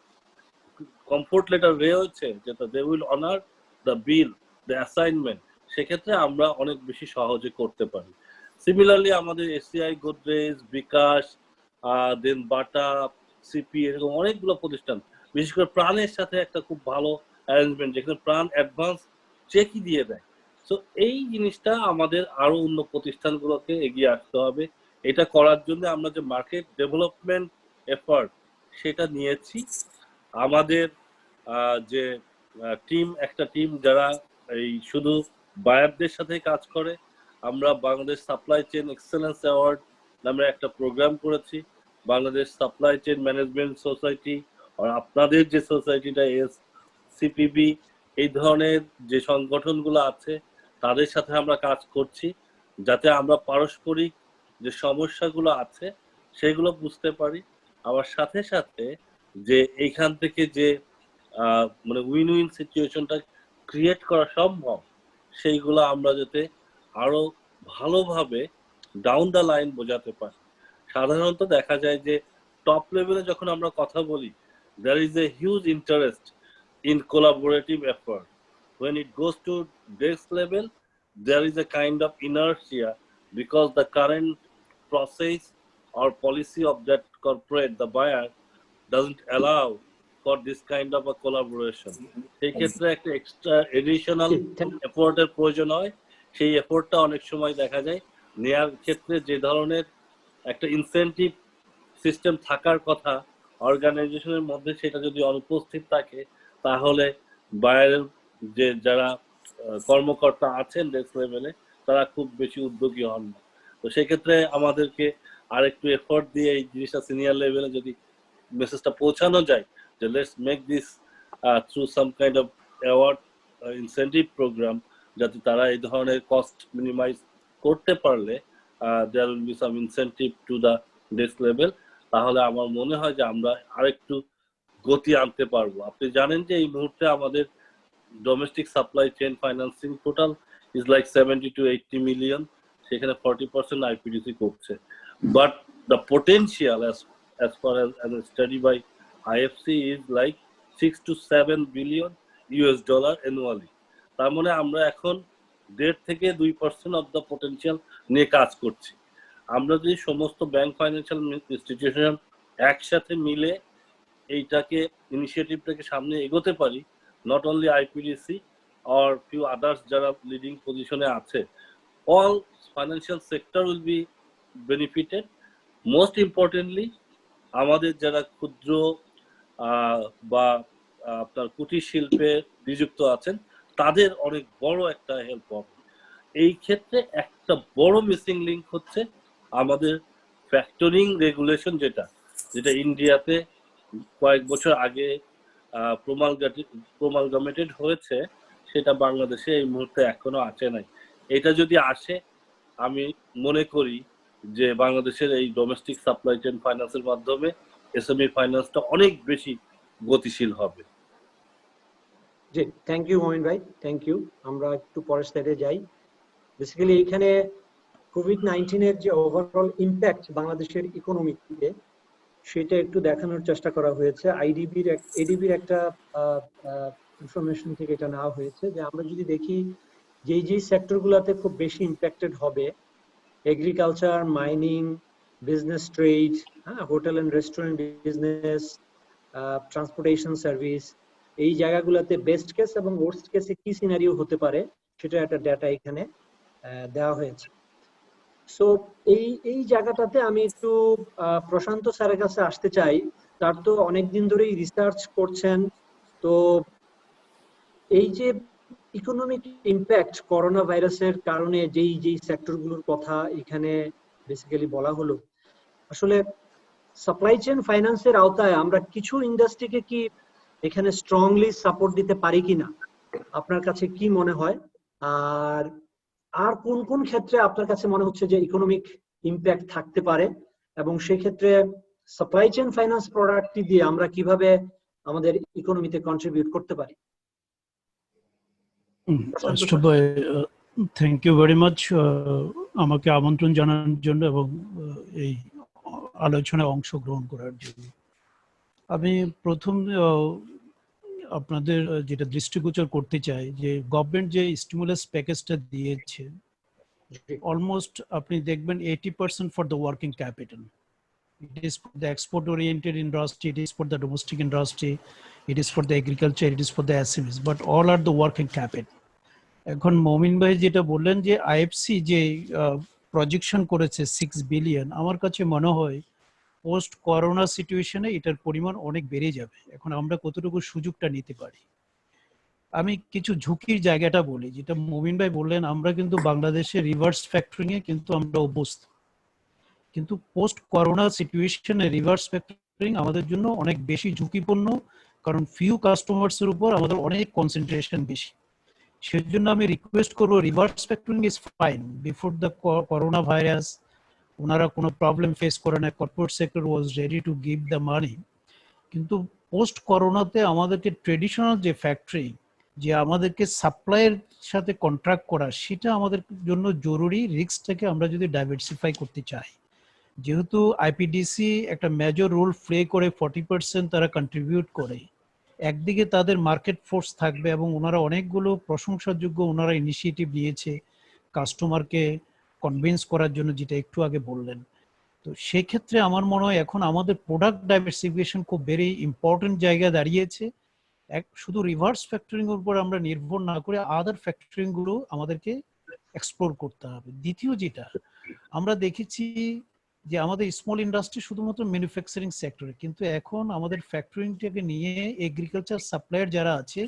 কমফোর্ট লেটার রয়েছে যেটা they will honour the bill, the assignment, সেক্ষেত্রে আমরা অনেক বেশি সহজে করতে পারি। সিমিলারলি আমাদের ACI, Godrej, bKash, then Bata, CP, এরকম অনেকগুলো প্রতিষ্ঠান, বিশেষ করে প্রাণের সাথে একটা খুব ভালো অ্যারেঞ্জমেন্ট, যেখানে প্রাণ অ্যাডভান্স চেকই দিয়ে দেয়। সো এই জিনিসটা আমাদের আরো অন্য প্রতিষ্ঠানগুলোকে এগিয়ে আসতে হবে। এটা করার জন্য আমরা যে মার্কেট ডেভেলপমেন্ট এফার্ট সেটা নিয়েছি। আমাদের যে টিম, একটা টিম যারা এই শুধু বায়ারদের সাথে কাজ করে, আমরা Bangladesh supply chain excellence award নামে একটা প্রোগ্রাম করেছি। Bangladesh supply chain management society আর আপনাদের যে সোসাইটিটা সিপিবি, এই ধরনের যে সংগঠনগুলো আছে তাদের সাথে আমরা কাজ করছি, যাতে আমরা পারস্পরিক যে সমস্যাগুলো আছে সেগুলো বুঝতে পারি। আবার সাথে সাথে যে এইখান থেকে যে মানে উইন উইন সিচুয়েশনটা ক্রিয়েট করা সম্ভব, সেইগুলো আমরা যাতে আরো ভালোভাবে ডাউন দ্য লাইন বোঝাতে পারি। সাধারণত দেখা যায় যে টপ লেভেলে যখন আমরা কথা বলি, there is a huge interest in collaborative effort. When it goes to desk level, there is a kind of inertia because the current process or policy of that corporate, the buyer, doesn't allow for this kind of a collaboration. সেই ক্ষেত্রে একটা extra additional এফোর্টের প্রয়োজন হয়। সেই এফোর্টটা অনেক সময় দেখা যায় নেয়ার ক্ষেত্রে যে ধরনের একটা ইনসেন্টিভ সিস্টেম থাকার কথা অর্গানাইজেশনের মধ্যে, সেটা যদি অনুপস্থিত থাকে তাহলে বাইরের যে যারা কর্মকর্তা আছেন ডেস্ক লেভেলে তারা খুব বেশি উদ্যোগী হন না। তো সেক্ষেত্রে আমাদেরকে আরেকটু এফোর্ট দিয়ে এই জিনিসটা সিনিয়র লেভেলে যদি মেসেজটা পৌঁছানো যায় যে let's make this through some kind of award incentive program, যাতে তারা এই ধরনের কস্ট মিনিমাইজ করতে পারলে there will be some incentive to the desk level, তাহলে আমার মনে হয় যে আমরা আরেকটু গতি আনতে পারবো। আপনি জানেন যে এই মুহূর্তে আমাদের domestic supply chain financing total is like 70 to 80 million, সেখানে 40% আইপিডিসি করছে। But the potential as far as a study by IFC is like 6 to 7 billion US dollar annually. তার মানে আমরা এখন 1.5 থেকে 2% অফ দ্য পোটেনশিয়াল নিয়ে কাজ করছি। আমরা যদি সমস্ত ব্যাংক ফাইন্যান্সিয়াল ইনস্টিটিউশন একসাথে মিলে এইটাকে ইনিশিয়েটিভটাকে সামনে এগোতে পারি, not only IPDC or few others যারা লিডিং পজিশনে আছে, all financial sector will be benefited. Most importantly আমাদের যারা ক্ষুদ্র বা আপনার কুটির শিল্পে নিযুক্ত আছেন তাদের অনেক বড় একটা হেল্প হবে। এই ক্ষেত্রে একটা বড় মিসিং লিঙ্ক হচ্ছে আমাদের ফ্যাক্টরিং রেগুলেশন, যেটা ইন্ডিয়াতে কয়েক বছর আগে প্রমালগামেটেড হয়েছে, সেটা বাংলাদেশে এই মুহূর্তে এখনো আসে নাই। এটা যদি আসে আমি মনে করি যে বাংলাদেশের এই ডোমেস্টিক সাপ্লাই চেইন ফাইন্যান্সের মাধ্যমে এসএমই ফাইন্যান্সটা অনেক বেশি গতিশীল হবে। জি, থ্যাংক ইউ মোমিন ভাই, থ্যাংক ইউ। আমরা একটু পরের স্লাইডে যাই। বেসিক্যালি এখানে কোভিড-19 এর যে ওভারঅল ইম্প্যাক্ট বাংলাদেশের ইকোনমিতে সেটা একটু দেখানোর চেষ্টা করা হয়েছে। এডিবির একটা ইনফরমেশন থেকে এটা নেওয়া হয়েছে যে আমরা যদি দেখি যেই সেক্টরগুলোতে খুব বেশি ইম্প্যাক্টেড হবে, agriculture, mining, business trade, hotel and restaurant business, transportation service, এই জায়গাগুলোতে বেস্ট কেস এবং ওয়ার্স্ট কেসে কি সিনারিও হতে পারে সেটা একটা ডেটা এখানে দেওয়া হয়েছে। সো এই জায়গাটাতে আমি একটু প্রশান্ত স্যারের কাছে আসতে চাই। তার তো অনেকদিন ধরেই রিসার্চ করছেন, তো এই যে ইকোনমিক ইম্প্যাক্ট করোনা ভাইরাসের কারণে যেই সেক্টরগুলোর কথা এখানে বেসিক্যালি বলা হলো, আসলে সাপ্লাই চেইন ফাইন্যান্সের আওতায় আমরা কিছু ইন্ডাস্ট্রিকে কি এখানে স্ট্রংলি সাপোর্ট দিতে পারি কিনা, আপনার কাছে কি মনে হয়? আর কোন কোন ক্ষেত্রে আপনার কাছে মনে হচ্ছে যে ইকোনমিক ইম্প্যাক্ট থাকতে পারে, এবং সেই ক্ষেত্রে সাপ্লাই চেইন ফাইন্যান্স প্রোডাক্টটি দিয়ে আমরা কিভাবে আমাদের ইকোনমিতে কন্ট্রিবিউট করতে পারি? থ্যাংক ইউ ভেরি মাচ আমাকে আমন্ত্রণ জানানোর জন্য এবং এই আলোচনায় অংশগ্রহণ করার জন্য। আমি প্রথম আপনাদের যেটা দৃষ্টিগোচর করতে চাই যে গভর্নমেন্ট যে স্টিমুলাস প্যাকেজটা দিয়েছে, অলমোস্ট আপনি দেখবেন 80% for the working capital. It is for the export-oriented industry, it is for the domestic industry, it is for the agriculture, it is for the SMEs, but all are the working capital. এখন মমিন ভাই যেটা বললেন যে IFC যে projection করেছে 6 billion, আমার কাছে মনে হয় পোস্ট করোনা সিচুয়েশনে এটার পরিমাণ অনেক বেড়ে যাবে। এখন আমরা কতটুকু সুযোগটা নিতে পারি, আমি কিছু ঝুঁকির জায়গাটা বলি। যেটা মমিন ভাই বললেন, আমরা কিন্তু বাংলাদেশে রিভার্স ফ্যাক্টরিং এ কিন্তু আমরা অভ্যস্ত, কিন্তু পোস্ট করোনা সিচুয়েশনে রিভার্স ফ্যাক্টরিং আমাদের জন্য অনেক বেশি ঝুঁকিপূর্ণ, কারণ ফিউ কাস্টমার্স এর উপর আমাদের অনেক কনসেন্ট্রেশন বেশি। সেজন্য আমি রিকোয়েস্ট করবো, reverse factoring is fine before the corona virus, ওনারা কোনো প্রবলেম ফেস করে না, corporate sector was ready to give the money. কিন্তু পোস্ট করোনাতে আমাদেরকে ট্রেডিশনাল যে ফ্যাক্টরি, যে আমাদেরকে সাপ্লাইয়ের সাথে কন্ট্রাক্ট করা, সেটা আমাদের জন্য জরুরি। রিস্কটাকে আমরা যদি ডাইভার্সিফাই করতে চাই, যেহেতু আইপিডিসি একটা মেজর রোল প্লে করে, 40% তারা কন্ট্রিবিউট করে, একদিকে তাদের মার্কেট ফোর্স থাকবে এবং ওনারা অনেকগুলো প্রশংসাযোগ্য ওনারা ইনিশিয়েটিভ নিয়েছে কাস্টমারকে কনভিন্স করার জন্য, যেটা একটু আগে বললেন। তো সেক্ষেত্রে আমার মনে হয় এখন আমাদের প্রোডাক্ট ডাইভার্সিফিকেশন খুব ভেরি ইম্পর্টেন্ট জায়গায় দাঁড়িয়েছে। শুধু রিভার্স ফ্যাক্টরিং এর উপর আমরা নির্ভর না করে আদার ফ্যাক্টরিং গুলো আমাদেরকে এক্সপ্লোর করতে হবে। দ্বিতীয় যেটা আমরা দেখেছি যে আমাদের স্মল ইন্ডাস্ট্রি শুধুমাত্র ম্যানুফ্যাকচারিং সেক্টরে, কিন্তু এখন আমাদের ফ্যাক্টরিংটাকে নিয়ে এগ্রিকালচার সাপ্লায়ার যারা আছে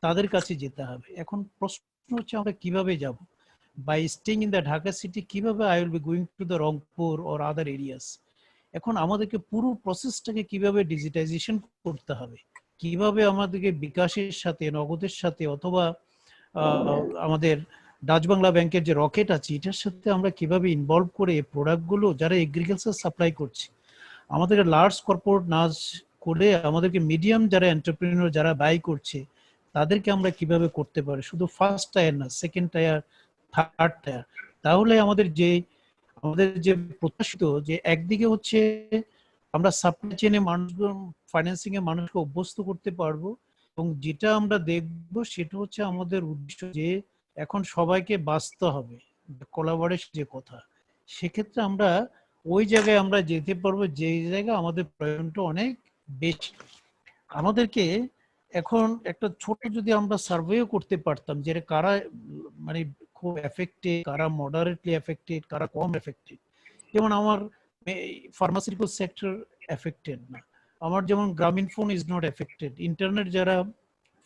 তাদের কাছে যেতে হবে। এখন প্রশ্ন হচ্ছে আমরা কিভাবে যাব? By staying in the Dhaka city, কিভাবে I will be going to the Rangpur or other areas. এখন আমাদেরকে পুরো প্রসেসটাকে কিভাবে ডিজিটাইজেশন করতে হবে, কিভাবে আমাদেরকে বিকাশের সাথে, নগদের সাথে, অথবা আমাদের ডাচ বাংলা ব্যাংকের যে রকেট আছে এটার সাথে আমরা কিভাবে ইনভলভ করে প্রোডাক্টগুলো যারা এগ্রিকালচার সাপ্লাই করছে আমাদের লার্জ কর্পোরেট না করে আমাদেরকে মিডিয়াম যারা এন্টারপ্রেনিউর যারা বাই করছে তাদেরকে আমরা কিভাবে করতে পারি, শুধু ফার্স্ট টায়ার না, সেকেন্ড টায়ার, থার্ড টায়ার। তাহলে আমাদের যে প্রত্যাশিত যে একদিকে হচ্ছে আমরা সাপ্লাই চেইনে মানুষজন, ফাইন্যান্সিং এ মানুষকে অভ্যস্ত করতে পারবো, এবং যেটা আমরা দেখবো সেটা হচ্ছে আমাদের উদ্দেশ্য যে এখন সবাইকে বাঁচতে হবে, কোলাবোরেশন যে কথা, সেক্ষেত্রে আমরা ওই জায়গায় আমরা যেতে পারবো যে জায়গায় আমাদের প্রয়োজনটা অনেক বেশি। আমাদেরকে এখন একটা ছোট যদি আমরা সার্ভেও করতে পারতাম যে কারা মানে খুব এফেক্টেড, কারা মডারেটলি এফেক্টেড, কারা কম এফেক্টেড। যেমন আমার ফার্মাসিউটিক্যাল সেক্টর এফেক্টেড না, আমার যেমন গ্রামীণ phone is not affected, internet যারা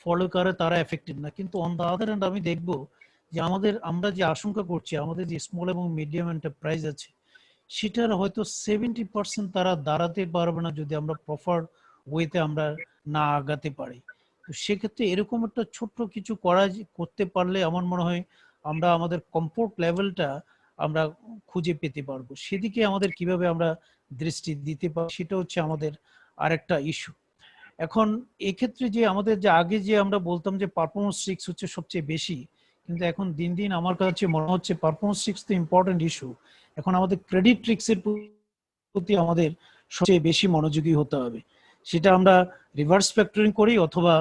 ফলো করে তারা এফেক্টেড না, কিন্তু অন দ্য আদার হ্যান্ড আমি দেখবো যে আমরা যে আশঙ্কা করছি আমাদের যে স্মল এবং মিডিয়াম এন্টারপ্রাইজ আছে সেটার হয়তো 70% তারা দাঁড়াতে পারবে না যদি আমরা প্রপার ওয়েতে আমরা না আগাতে পারি। তো সেক্ষেত্রে এরকম একটা ছোট্ট কিছু করতে পারলে আমার মনে হয় আমরা আমাদের কমফোর্ট লেভেলটা আমরা খুঁজে পেতে পারবো। সেদিকে আমাদের কিভাবে আমরা দৃষ্টি দিতে পারি সেটা হচ্ছে আমাদের আরেকটা ইস্যু। এখন এক্ষেত্রে যে আমাদের যে আগে যে আমরা বলতাম যে পারফরমেন্স রিস্ক হচ্ছে সবচেয়ে বেশি, কিন্তু এখন দিন দিন আমার কাছে মনে হচ্ছে পারফরমেন্স রিস্ক তো ইম্পর্টেন্ট ইস্যু, এখন আমাদের ক্রেডিট রিস্কের প্রতি আমাদের সবচেয়ে বেশি মনোযোগী হতে হবে। সেটা আমরা রিভার্স ফ্যাক্টরিং করি অথবা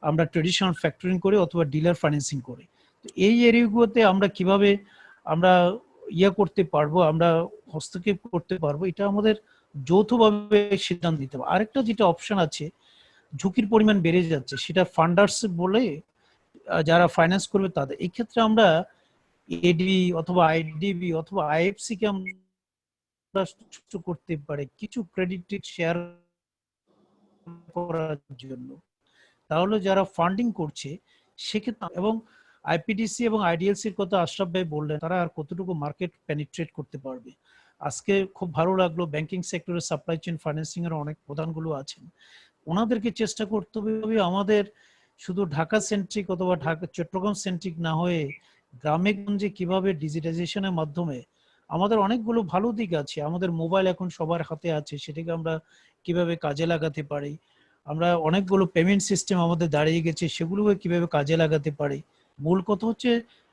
আমরা ট্রেডিশনাল ফ্যাক্টরিং করি অথবা ডিলার ফাইন্যান্সিং করি। তো এই এরিয়াগুলোতে আমরা কিভাবে আমরা করতে পারবো, আমরা হস্তক্ষেপ করতে পারবো, এটা আমাদের যৌথভাবে সিদ্ধান্ত দিতে হবে। আরেকটা যেটা অপশন আছে, ঝুঁকির পরিমাণ বেড়ে যাচ্ছে, সেটা ফান্ডার্স বলে যারা ফাইন্যান্স করবে তাদের। এই ক্ষেত্রে আমরা এডি অথবা আইডিবি অথবা আইএফসি কে আমরা করতে পারি কিছু ক্রেডিট শেয়ার করার জন্য, তাহলে যারা ফান্ডিং করছে সেক্ষেত্রে, এবং আইপিডিসি এবং আইডিএলসির কথা আশরাফ ভাই বললেন, তারা আর কতটুকু মার্কেট পেনিট্রেট করতে পারবে। আজকে খুব ভালো লাগলো ব্যাংকিং সেক্টরে সাপ্লাই চেইন ফাইন্যান্সিং এর অনেক প্রধানগুলো আছেন, ওনাদেরকে চেষ্টা করতে হবে আমাদের শুধু ঢাকা সেন্ট্রিক অথবা চট্টগ্রাম সেন্ট্রিক না হয়ে গ্রামে গঞ্জে কিভাবে ডিজিটাইজেশনের মাধ্যমে আমাদের অনেকগুলো ভালো দিক আছে, আমাদের মোবাইল এখন সবার হাতে আছে, সেটাকে আমরা কিভাবে কাজে লাগাতে পারি, আমরা অনেকগুলো পেমেন্ট সিস্টেম আমাদের দাঁড়িয়ে গেছে সেগুলোকে কিভাবে কাজে লাগাতে পারি। মূল কথা হচ্ছে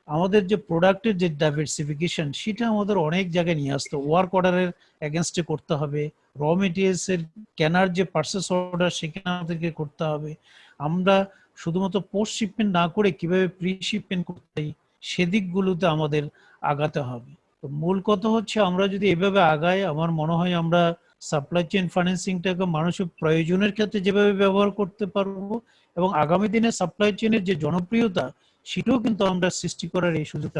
আমাদের যে প্রোডাক্টের যে ডাইভার্সিফিকেশন সেটা আমাদের অনেক জায়গায় নিয়ে আসতে, ওয়ার্ক অর্ডারের এগেনস্টে করতে হবে, র মেটেরিয়ালস এর কেনার যে পারচেস অর্ডার সেখানে আমাদেরকে করতে হবে, আমরা শুধুমাত্র পোস্ট শিপমেন্ট না করে কিভাবে প্রি শিপমেন্ট করতে হয় সেদিকগুলোতে আমাদের আগাতে হবে। তো মূল কথা হচ্ছে আমরা যদি এভাবে আগাই আমার মনে হয় আমরা সাপ্লাই চেইন ফাইন্যান্সিংটাকে মানুষের প্রয়োজনের ক্ষেত্রে যেভাবে ব্যবহার করতে পারবো এবং আগামী দিনে সাপ্লাই চেইনের যে জনপ্রিয়তা সেটাও কিন্তু আমরা সৃষ্টি করার এই সুযোগটা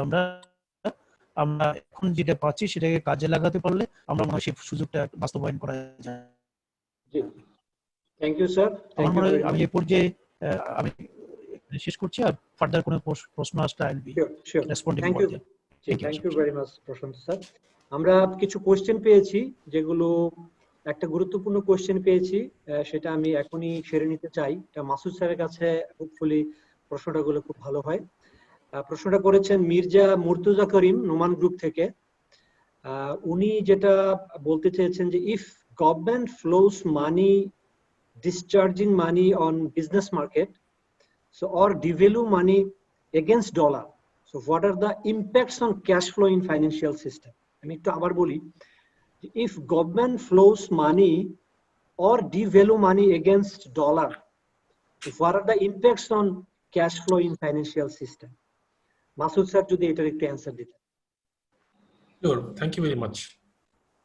আমরা এখন যেটা পাচ্ছি সেটাকে কাজে লাগাতে পারলে আমরা মনে হয় সেই সুযোগটা বাস্তবায়ন করা যায়। Thank you sir. আমি এই পর্যায়ে আমি শেষ করছি, আর ফার্দার কোনো প্রশ্ন আসলে I will be responding. Thank you very much Prashanta sir. আমরা কিছু কোশ্চেন পেয়েছি, যেগুলো একটা গুরুত্বপূর্ণ কোশ্চেন পেয়েছি, সেটা আমি এখনই সেরে নিতে চাই। এটা মাসুদ স্যারের কাছে হোপফুলি প্রশ্নটা গুলো খুব ভালো হয়। প্রশ্নটা করেছেন মির্জা মুর্তুজা করিম, নোমান গ্রুপ থেকে। উনি যেটা বলতে চেয়েছেন যে if government flows money, discharging money on business market, so or devalue money against dollar, so what are the impacts on cash flow in financial system? আমি একটু আবার বলি, if government flows money or devalue money against dollar, what are the impacts on cash flow in financial system? Masud sir যদি এটার একটু answer দিতেন। Sure, thank you very much.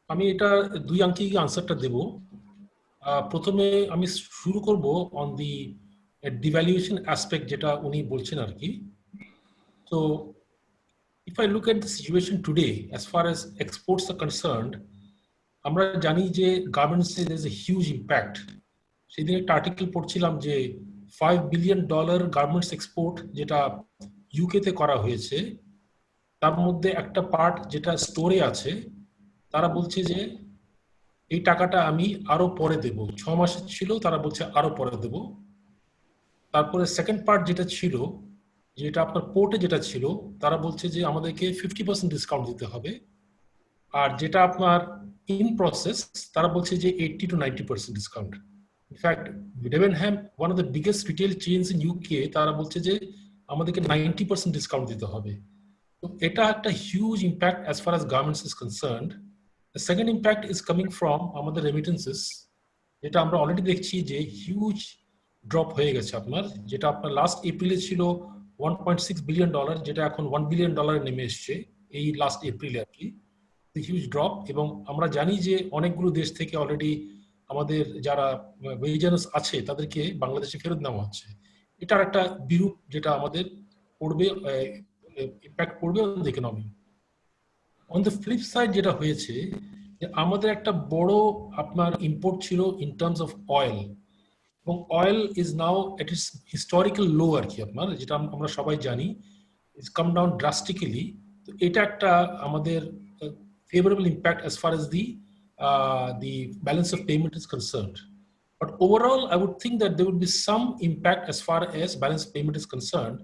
আমি এটা দুই আঙ্কিক আনসারটা দেব। প্রথমে আমি শুরু করব অন দি ডিভ্যালুয়েশন অ্যাসপেক্ট, যেটা উনি বলছেন আর কি। So if I look at the situation today as far as exports are concerned, আমরা জানি যে গার্মেন্টসে there is a huge impact. সেদিন একটা আর্টিকেল পড়ছিলাম যে $5 billion গার্মেন্টস এক্সপোর্ট যেটা ইউকে তে করা হয়েছে, তার মধ্যে একটা পার্ট যেটা স্টোরে আছে, তারা বলছে যে এই টাকাটা আমি আরো পরে দেব। 6 মাসের ছিল, তারা বলছে আরো পরে দেব। তারপরে সেকেন্ড পার্ট যেটা ছিল, যেটা আপনার পোর্টে যেটা ছিল, তারা বলছে যে আমাদেরকে 50% ডিসকাউন্ট দিতে হবে। আর যেটা আপনার ইন প্রসেস, তারা বলছে যে 80 to 90% discount. In fact Debenham, one of the biggest retail chains in UK, তারা বলছে যে আমাদেরকে 90% ডিসকাউন্ট দিতে হবে। তো এটা একটা huge impact as far as garments is concerned. The second impact is coming from আমাদের রেমিটেন্সেস, যেটা আমরা অলরেডি দেখছি যে হিউজ ড্রপ হয়ে গেছে আপনার, যেটা আপনার লাস্ট এপ্রিলে ছিল $1.6 billion, যেটা এখন $1 billion নেমে এসছে এই লাস্ট এপ্রিলে আর কি। Huge drop. এবং আমরা জানি যে অনেকগুলো দেশ থেকে অলরেডি আমাদের যারা ওয়েজার্স আছে তাদেরকে বাংলাদেশে ফেরত নেওয়া হচ্ছে। এটার একটা বিরূপ যেটা আমাদের পড়বে, ইম্প্যাক্ট পড়বে on the economy. On the flip side যেটা হয়েছে, যে আমাদের একটা বড় আপনার ইম্পোর্ট ছিল ইন টার্মস অফ অয়েল, এবং oil is now at its historical low আর কি আপনার, যেটা আমরা সবাই জানি ইটস কাম ডাউন ড্রাস্টিক্যালি। তো এটা একটা আমাদের favorable impact as far as the balance of payment is concerned. But overall, I would think that there would be some impact as far as balance of payment is concerned.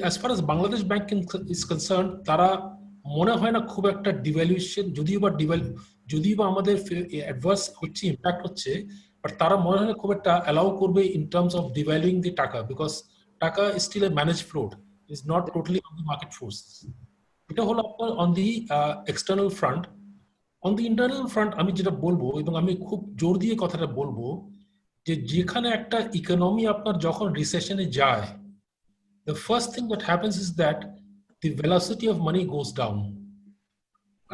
As far as Bangladesh Bank is concerned, তারা মনে হয় না খুব একটা devaluation, যদিও বা আমাদের adverse হচ্ছে, ইম্প্যাক্ট হচ্ছে, বাট তারা মনে হয় না খুব একটা অ্যালাউ করবে in terms of devaluing the taka, because taka is still a manage float, is not totally on the market force. এটা হলো আপনার on the external front. On the internal front আমি যেটা বলবো, এবং আমি খুব জোর দিয়ে কথাটা বলবো, যে যেখানে একটা ইকোনমি আপনার যখন রিসেশনে যায়, the first thing that happens is that the velocity of money goes down.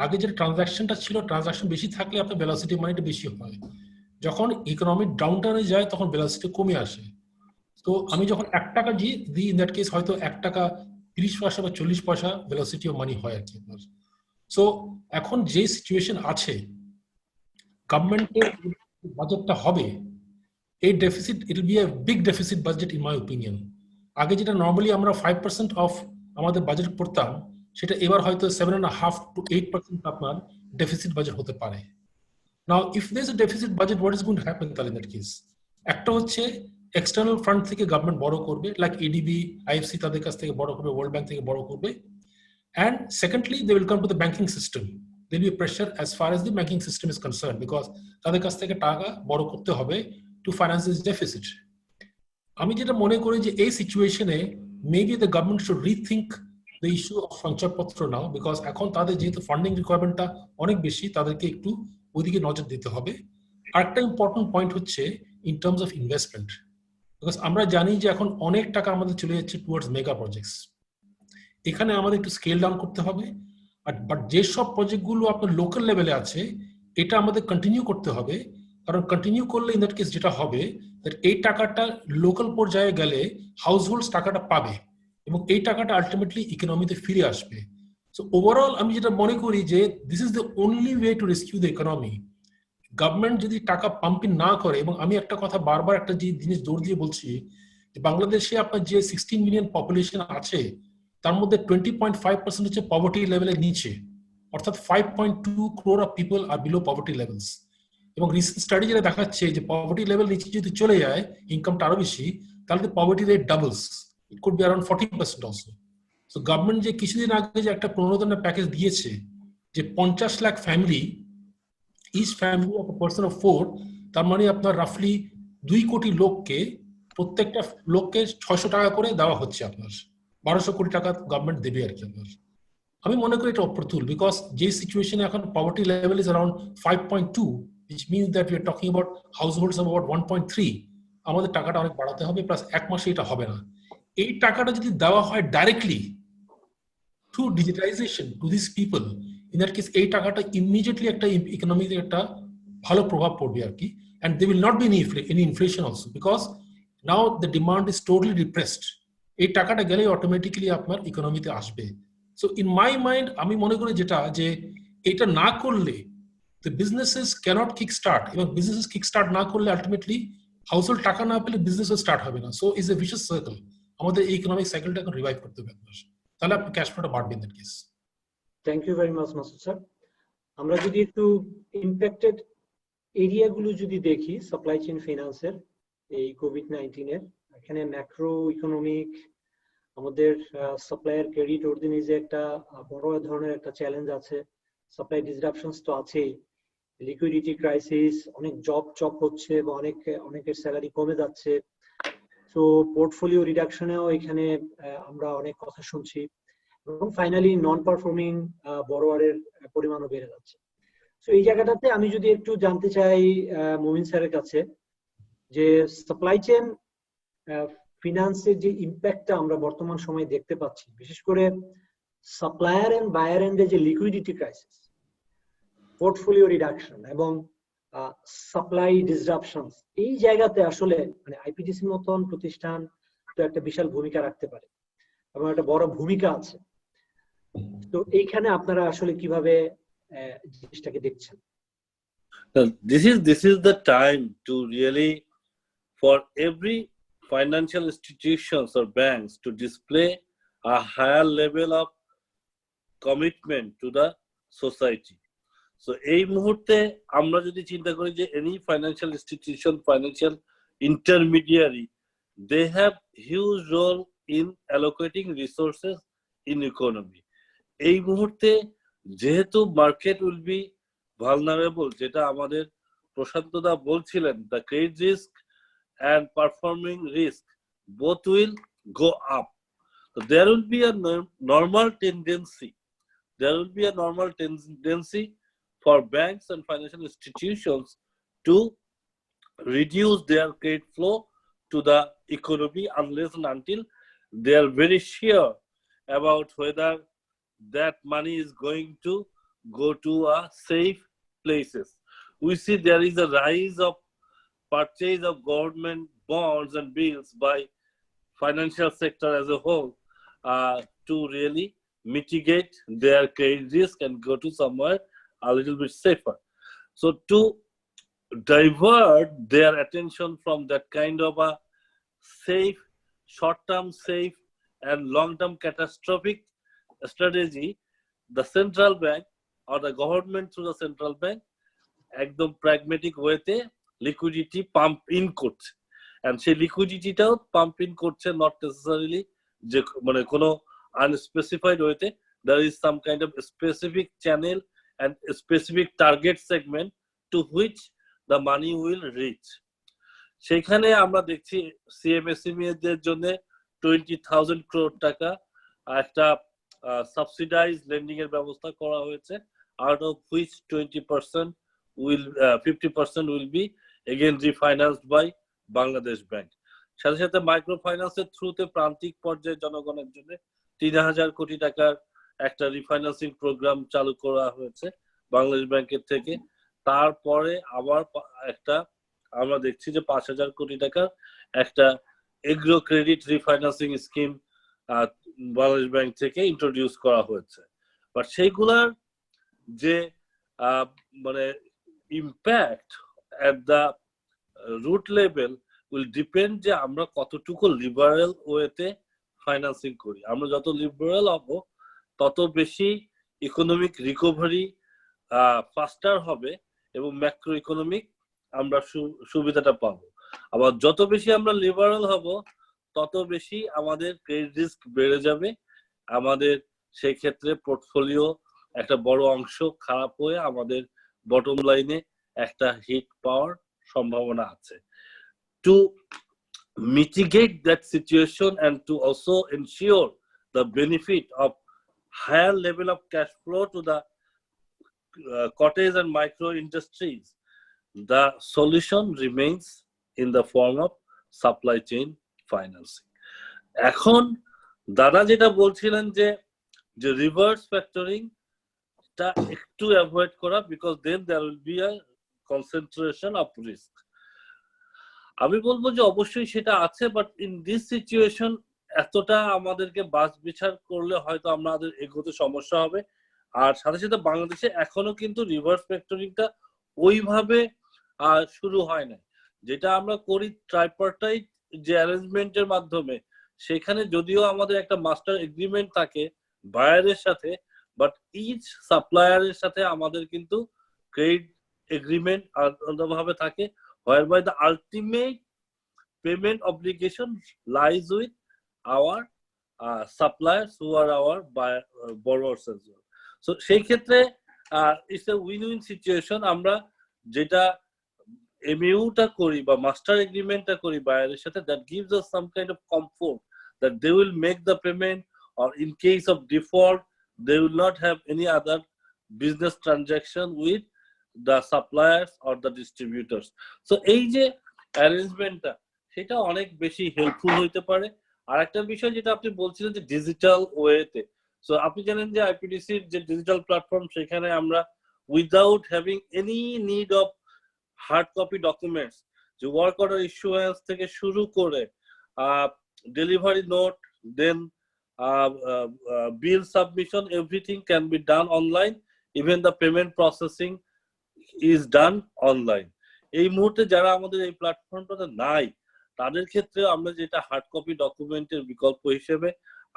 আগে যে ট্রানজাকশনটা ছিল, ট্রানজাকশন বেশি থাকলে আপনার ভেলোসিটি মানিটা বেশি হয়। যখন ইকোনমিক ডাউনটার্নে যায় তখন ভেলোসিটি কমে আসে। তো আমি যখন $1 দিই, ইন দ্যাট কেস হয়তো $1.30 বা 40 পয়সা ভেলোসিটি অফ মানি হয় আর কি আপনার। সো এখন যে সিচুয়েশন আছে, গভর্নমেন্টের বাজেটটা হবে, এই deficit, it will B a big deficit budget in my opinion. আগে যেটা নর্মালি আমরা 5% অফ আমাদের বাজেট পড়তাম, সেটা এবার হয়তো 7.5 to 8% আপনার ডেফিসিট বাজেট হতে পারে। Now if there is a deficit budget, what is going to happen তাহলে ইন দ্যাট কেস? একটা হচ্ছে এক্সটার্নাল ফান্ড থেকে গভর্নমেন্ট বড় করবে, লাইক এডিবি, আইএফসি তাদের কাছ থেকে বড় করবে, ওয়ার্ল্ড ব্যাংক থেকে বড় করবে। And secondly, they will come to the banking system. There will be a pressure as far as the banking system is concerned, because তাদের কাছ থেকে টাকা বড় করতে হবে to finance this deficit. আমি যেটা মনে করি যে এই সিচুয়েশনে maybe the government should rethink the issue of সঞ্চয়পত্র now, because এখন তাদের যেহেতু ফান্ডিং রিকোয়ারমেন্টটা অনেক বেশি, তাদেরকে একটু ওইদিকে নজর দিতে হবে। আরেকটা ইম্পর্টেন্ট পয়েন্ট হচ্ছে in terms of investment, because আমরা জানি যে এখন অনেক টাকা আমাদের চলে যাচ্ছে টুয়ার্ডস মেগা প্রজেক্টস। এখানে আমাদের একটু স্কেল ডাউন করতে হবে। বাট যেসব প্রজেক্টগুলো আপনার লোকাল লেভেলে আছে, এটা আমাদের কন্টিনিউ করতে হবে, কারণ কন্টিনিউ করলে ইন দ্যাট কেস যেটা হবে, এই টাকাটা লোকাল পর্যায়ে গেলে হাউসহোল্ডস টাকাটা পাবে, এবং এই টাকাটা আলটিমেটলি ইকোনমিতে ফিরে আসবে। সো ওভারঅল আমি যেটা মনে করি যে this is the only way to rescue the economy. Government যদি টাকা পাম্পিং না করে, এবং আমি একটা কথা বারবার একটা যে জিনিস জোর দিয়ে বলছি, যে বাংলাদেশে আপনার যে 16 মিলিয়ন পপুলেশন আছে, তার মধ্যে 20.5% হচ্ছে পভার্টি লেভেলের নিচে, অর্থাৎ 5.2 crore of people are below poverty levels। এবং রিসেন্ট স্টাডি যেটা দেখাচ্ছে যে পভার্টি লেভেল নিচে যদি চলে যায়, ইনকামটা আরো বেশি, তাহলে poverty rate doubles, it could be around 40% also. So government যে কিছুদিন আগে যে একটা প্রণোদনা প্যাকেজ দিয়েছে, যে 50 lakh family, each family of person of 4, তার মানে আপনার রাফলি 2 কোটি লোককে, প্রত্যেকটা লোককে 600 টাকা করে দেওয়া হচ্ছে, আপনার 1200 কোটি টাকা গভর্নমেন্ট দেবে আর কি আপনার। আমি মনে করি এটা অপ্রতুল, বিকজ যে সিচুয়েশনে এখন poverty level is around 5.2, which means that we are talking about households of about 1.3, আমাদের টাকাটা অনেক বাড়াতে হবে, প্লাস এক মাসে এটা হবে না। এই টাকাটা যদি দেওয়া হয় directly through digitisation to this people, in that case এই টাকাটা immediately একটা ইকোনমিতে একটা ভালো প্রভাব পড়বে আর কি, and there will not be any inflation also because now the demand is totally repressed. এই টাকাটা গেলে অটোমেটিক্যালি আপনার ইকোনমিতে আসবে। সো ইন মাই মাইন্ড আমি মনে করি যেটা যে এটা না করলে the businesses cannot kick start, এবং businesses kick start না করলে আলটিমেটলি হাউসহোল্ড টাকা না পেলে বিজনেস স্টার্ট হবে না। So is a vicious circle. আমাদের এই ইকোনমিক সাইকেলটা এখন রিভাইভ করতে হবে আপনার, তাহলে আপনার ক্যাশ ফ্লোটা বাড়বে in that case. Thank you very much Masud sir. আমরা যদি একটু ইম্প্যাক্টেড এরিয়াগুলো যদি দেখি সাপ্লাই চেইন ফিনান্সের এই কোভিড-19 এর, এখানে ম্যাক্রো ইকোনমিক আমাদের সাপ্লায়ার ক্রেডিট অর্ডিনেন্সে একটা বড় ধরনের একটা চ্যালেঞ্জ আছে, সাপ্লাই ডিসরাপশনস তো আছেই, লিকুইডিটি ক্রাইসিস, অনেক জব হচ্ছে এবং অনেকের স্যালারি কমে যাচ্ছে। সো পোর্টফোলিও রিডাকশনেও এখানে আমরা অনেক কথা শুনছি, এবং ফাইনালি নন পারফর্মিং বড়োয়ারের পরিমাণও বেড়ে যাচ্ছে। সো এই জায়গাটাতে আমি যদি একটু জানতে চাই মুমিন স্যারের কাছে যে সাপ্লাই চেইন ফিনান্সের যে ইম্প্যাক্টটা আমরা বর্তমান সময়ে দেখতে পাচ্ছি, বিশেষ করে সাপ্লায়ার এন্ড বায়ার এন্ডে যে লিকুইডিটি ক্রাইসিস, পোর্টফোলিও রিডাকশন এবং সাপ্লাই ডিসরাপশনস, এই জায়গাতে আসলে মানে আইপিডিসি মতন প্রতিষ্ঠান তো একটা বিশাল ভূমিকা রাখতে পারে এবং একটা বড় ভূমিকা আছে। তো এইখানে আপনারা আসলে কিভাবে জিনিসটাকে দেখছেন? This is the time to really, for every financial institutions or banks to display a higher level of commitment to the society. So এই মুহূর্তে আমরা যদি চিন্তা করি যে any financial institution, financial intermediary, they have huge role in allocating resources in economy. এই মুহূর্তে যেহেতু মার্কেট উইল বি ভালনারেবল, যেটা আমাদের প্রশান্ত দা বলছিলেন, the credit risk and performing risk both will go up. So there will be a normal tendency for banks and financial institutions to reduce their credit flow to the economy unless and until they are very sure about whether that money is going to go to a safe places. We see there is a rise of purchase of government bonds and bills by financial sector as a whole to really mitigate their credit risk and go to somewhere a little bit safer. So to divert their attention from that kind of a safe, short-term safe and long-term catastrophic strategy, the central bank or the government through the central bank একদম pragmatic ওয়েতে liquidity pump in করছে, and সেই লিকুইডিটিটাও pump in করছে not necessarily যে মানে কোনো unspecified ওয়েতে, there is some kind of specific channel and a specific target segment to which the money will reach. সেখানে আমরা দেখছি সিএমএসএমই এর জন্য 20,000 crore টাকা একটা সাবসিডাইজড লেন্ডিং এর ব্যবস্থা করা হয়েছে, out of which 50% will be again refinanced by Bangladesh Bank. সাথে সাথে মাইক্রো ফাইন্যান্সের থ্রুতে প্রান্তিক পর্যায়ে জনগণের জন্য 3,000 কোটি টাকার একটা রিফাইন্যান্সিং প্রোগ্রাম চালু করা হয়েছে বাংলাদেশ ব্যাংকের থেকে। তারপরে আবার একটা আমরা দেখছি যে 5,000 কোটি টাকার একটা agro credit refinancing scheme Bangladesh bank থেকে ইন্ট্রোডিউস করা হয়েছে। বাট সেইগুলার যে মানে impact at the root level will depend যে আমরা কতটুকু লিবারেল ওয়েতে ফাইন্যান্সিং করি। আমরা যত লিবারেল হব তত বেশি ইকোনমিক রিকভারি ফাস্টার হবে এবং ম্যাক্রো ইকোনমিক আমরা সুবিধাটা পাবো। আবার যত বেশি আমরা লিবারেল হব তত বেশি আমাদের ক্রেডিট রিস্ক বেড়ে যাবে, আমাদের সেই ক্ষেত্রে পোর্টফোলিও একটা বড় অংশ খারাপ হয়ে আমাদের বটম লাইনে একটা হিট পাওয়ার সম্ভাবনা আছে। To mitigate that situation and to also ensure the benefit of higher level of cash flow to the cottage and micro industries, the solution remains in the form of supply chain financing. এখন দাদা যেটা বলছিলেন যে reverse factoring, টা একটু avoid করা, because then there will be a concentration of risk. আমি বলবো যে অবশ্যই সেটা আছে, বাট ইন দিস সিচুয়েশন এতটা আমাদেরকে বাছ বিচার করলে হয়তো আমাদের এগোতে সমস্যা হবে। আর সাথে সাথে বাংলাদেশে এখনো কিন্তু রিভার্স ফ্যাক্টরিংটা ওইভাবে শুরু হয় না। যেটা আমরা করি ট্রাইপার্টাইট যে অ্যারেঞ্জমেন্টের মাধ্যমে, সেখানে যদিও আমাদের একটা মাস্টার এগ্রিমেন্ট থাকে বায়ারের সাথে, বাট ইচ সাপ্লায়ারের সাথে আমাদের কিন্তু ক্রেডিট এগ্রিমেন্ট আলাদাভাবে থাকে, whereby the ultimate payment obligation lies with our suppliers who are our borrowers as well. So সেই ক্ষেত্রে it's a win-win situation. আমরা যেটা এমইউটা করি বা মাস্টার এগ্রিমেন্টটা করি বায়ারের সাথে, that gives us some kind of comfort that they will make the payment, or in case of default they will not have any other business transaction with the suppliers or the distributors. So এই যে অ্যারেঞ্জমেন্টটা, সেটা অনেক বেশি helpful হইতে পারে। আর একটা বিষয় যেটা আপনি বলছিলেন যে ডিজিটাল ওয়েতে, সো আপনি জানেন যে আইপিডিসির যে ডিজিটাল প্ল্যাটফর্ম, সেখানে আমরা without having any need of hard copy documents, যে ওয়ার্ক অর্ডার ইস্যুয়েন্স থেকে শুরু করে delivery note, then bill submission, everything can be done online. Even the payment processing is done online. এই মুহূর্তে যারা আমাদের এই প্ল্যাটফর্মটাতে নাই, তাদের ক্ষেত্রে আমরা যেটা হার্ড কপি ডকুমেন্টের বিকল্প হিসেবে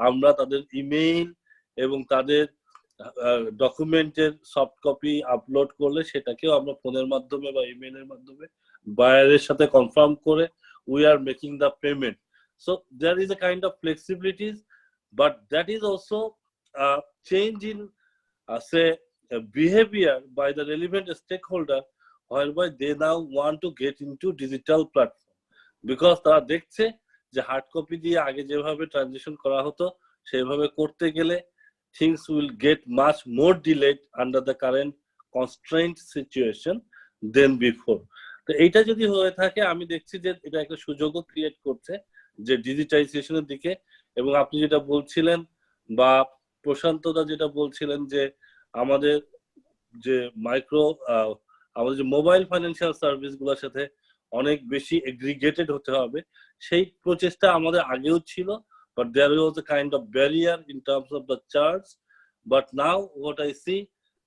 আমরা তাদের ইমেইল এবং তাদের ডকুমেন্টের সফট কপি আপলোড করলে সেটাকেও আমরা ফোনের মাধ্যমে বা ইমেইলের মাধ্যমে বায়ারের সাথে কনফার্ম করে we are making the payment. So there is a kind of flexibilities, but that is also a change in say behavior by the relevant stakeholder, whereby they now want to get into digital platform, because তারা দেখছে যে hard copy দিয়ে আগে যেভাবে transition করা হতো সেভাবে করতে গেলে things will get much more delayed under the current constraint situation than before. তো এইটা যদি হয়ে থাকে, আমি দেখছি যে এটা একটা সুযোগও ক্রিয়েট করছে যে ডিজিটাইজেশনের দিকে। এবং আপনি যেটা বলছিলেন বা প্রশান্তদা যেটা বলছিলেন যে আমাদের যে আমাদের যে মোবাইল ফাইন্যান্সিয়াল সার্ভিস গুলোর সাথে অনেক বেশি এগ্রিগেটেড হতে হবে, সেই প্রচেষ্টা আমাদের আগেও ছিল, but there was a kind of barrier in terms of the charge. But now what I see,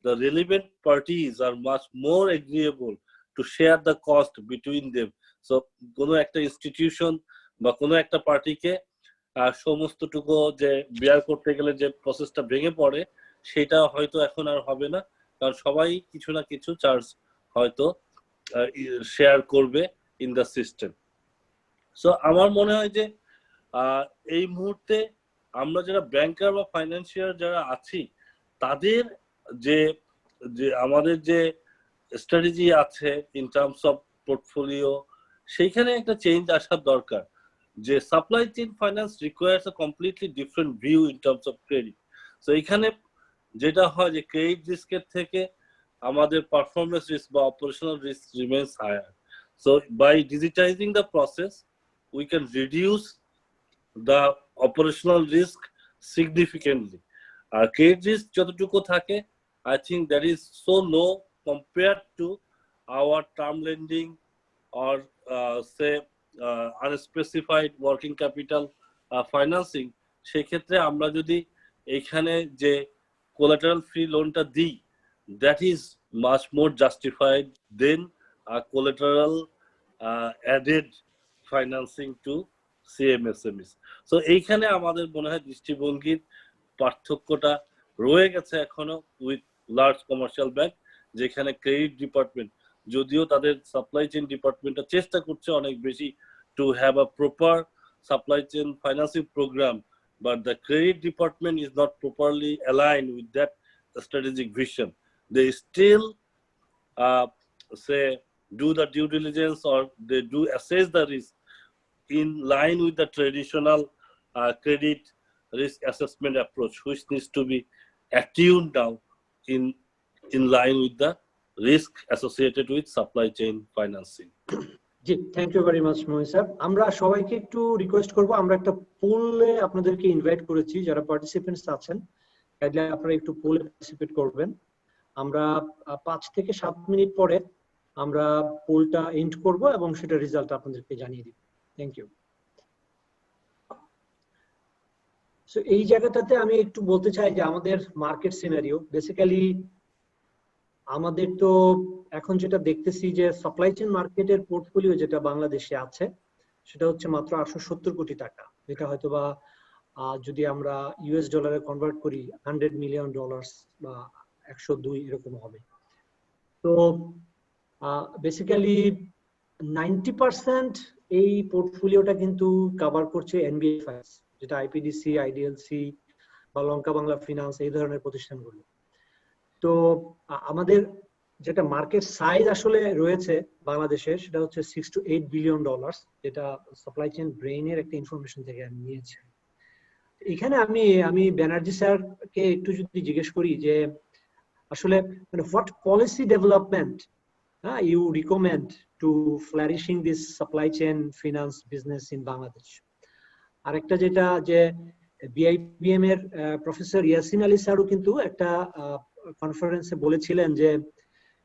the relevant parties are much more agreeable to share the cost between them. So কোনো একটা institution বা কোনো একটা পার্টিকে সমস্তটুকু যে বিয়ার করতে গেলে যে প্রসেসটা ভেঙে পড়ে, সেটা হয়তো এখন আর হবে না, কারণ সবাই কিছু না কিছু চার্জ হয়তো শেয়ার করবে ইন দ্য সিস্টেম। সো আমার মনে হয় যে এই মুহূর্তে আমরা যারা ব্যাংকার বা ফাইন্যান্সিয়াল যারা আছি, তাদের যে আমাদের যে স্ট্র্যাটেজি আছে ইন টার্মস অফ পোর্টফোলিও, সেইখানে একটা চেঞ্জ আসার দরকার। যে supply chain finance requires a completely different view in terms of credit. So এখানে যেটা হয় যে ক্রেডিট রিস্কের থেকে আমাদের পারফরমেন্স রিস্ক বা operational risk remains higher. So by digitizing the process we can reduce the operational risk significantly. আর credit risk যতটুকু থাকে, I think that is so low compared to our term lending or say unspecified working capital financing. সেক্ষেত্রে আমরা যদি এখানে যে collateral free লোনটা দিই, that is much more justified than collateral added financing to CMSMEs. So এইখানে আমাদের মনে হয় দৃষ্টিভঙ্গির পার্থক্যটা রয়ে গেছে এখনো উইথ লার্জ কমার্শিয়াল ব্যাংক, যেখানে ক্রেডিট ডিপার্টমেন্ট যদিও তাদের সাপ্লাই চেইন ডিপার্টমেন্টটা চেষ্টা করছে অনেক বেশি to have a proper supply chain financing program, but the credit department is not properly aligned with that strategic vision. They still say do the due diligence, or they do assess the risk in line with the traditional credit risk assessment approach, which needs to be attuned now in line with the risk associated with supply chain financing. জি, thank you very much Mohit sir. আমরা সবাইকে একটু request করব, আমরা একটা পোলে আপনাদেরকে invite করেছি, যারা পার্টিসিপেন্টস আছেন কাইন্ডলি আপনারা একটু পোলে পার্টিসিপেট করবেন। আমরা 5 থেকে 7 মিনিট পরে আমরা পোলটা এন্ড করব এবং সেটা রেজাল্ট আপনাদেরকে জানিয়ে দিব। Thank you. সো এই জায়গাটাতে আমি একটু বলতে চাই যে আমাদের মার্কেট সিনারিও বেসিক্যালি আমাদের তো এখন যেটা দেখতেছি যে সাপ্লাই চেইন মার্কেটের পোর্টফোলিও যেটা বাংলাদেশে আছে সেটা হচ্ছে মাত্র 870 কোটি টাকা, যেটা হয়তোবা যদি আমরা ইউএস ডলারে কনভার্ট করি $100 মিলিয়ন বা 102 এরকম হবে। তো বেসিক্যালি 90% এই পোর্টফোলিওটা কিন্তু কভার করছে এনবিএফআইএস, যেটা আইপিডিসি, আইডিএলসি বা লঙ্কা বাংলা ফিনান্স এই ধরনের প্রতিষ্ঠানগুলো। তো আমাদের যেটা মার্কেট সাইজ আসলে রয়েছে বাংলাদেশে সেটা হচ্ছে $6 to 8 বিলিয়ন, যেটা সাপ্লাই চেইন ব্রেইনের একটা ইনফরমেশন থেকে আমি নিয়েছি। এখানে আমি ব্যানার্জি স্যারকে একটু যদি জিজ্ঞেস করি যে আসলে মানে what policy development you recommend to flourishing this supply chain finance business in Bangladesh? আরেকটা যেটা যে বিআইবিএম এর প্রফেসর ইয়াসিন আলী স্যারও কিন্তু একটা কনফারেন্সে বলেছিলেন যে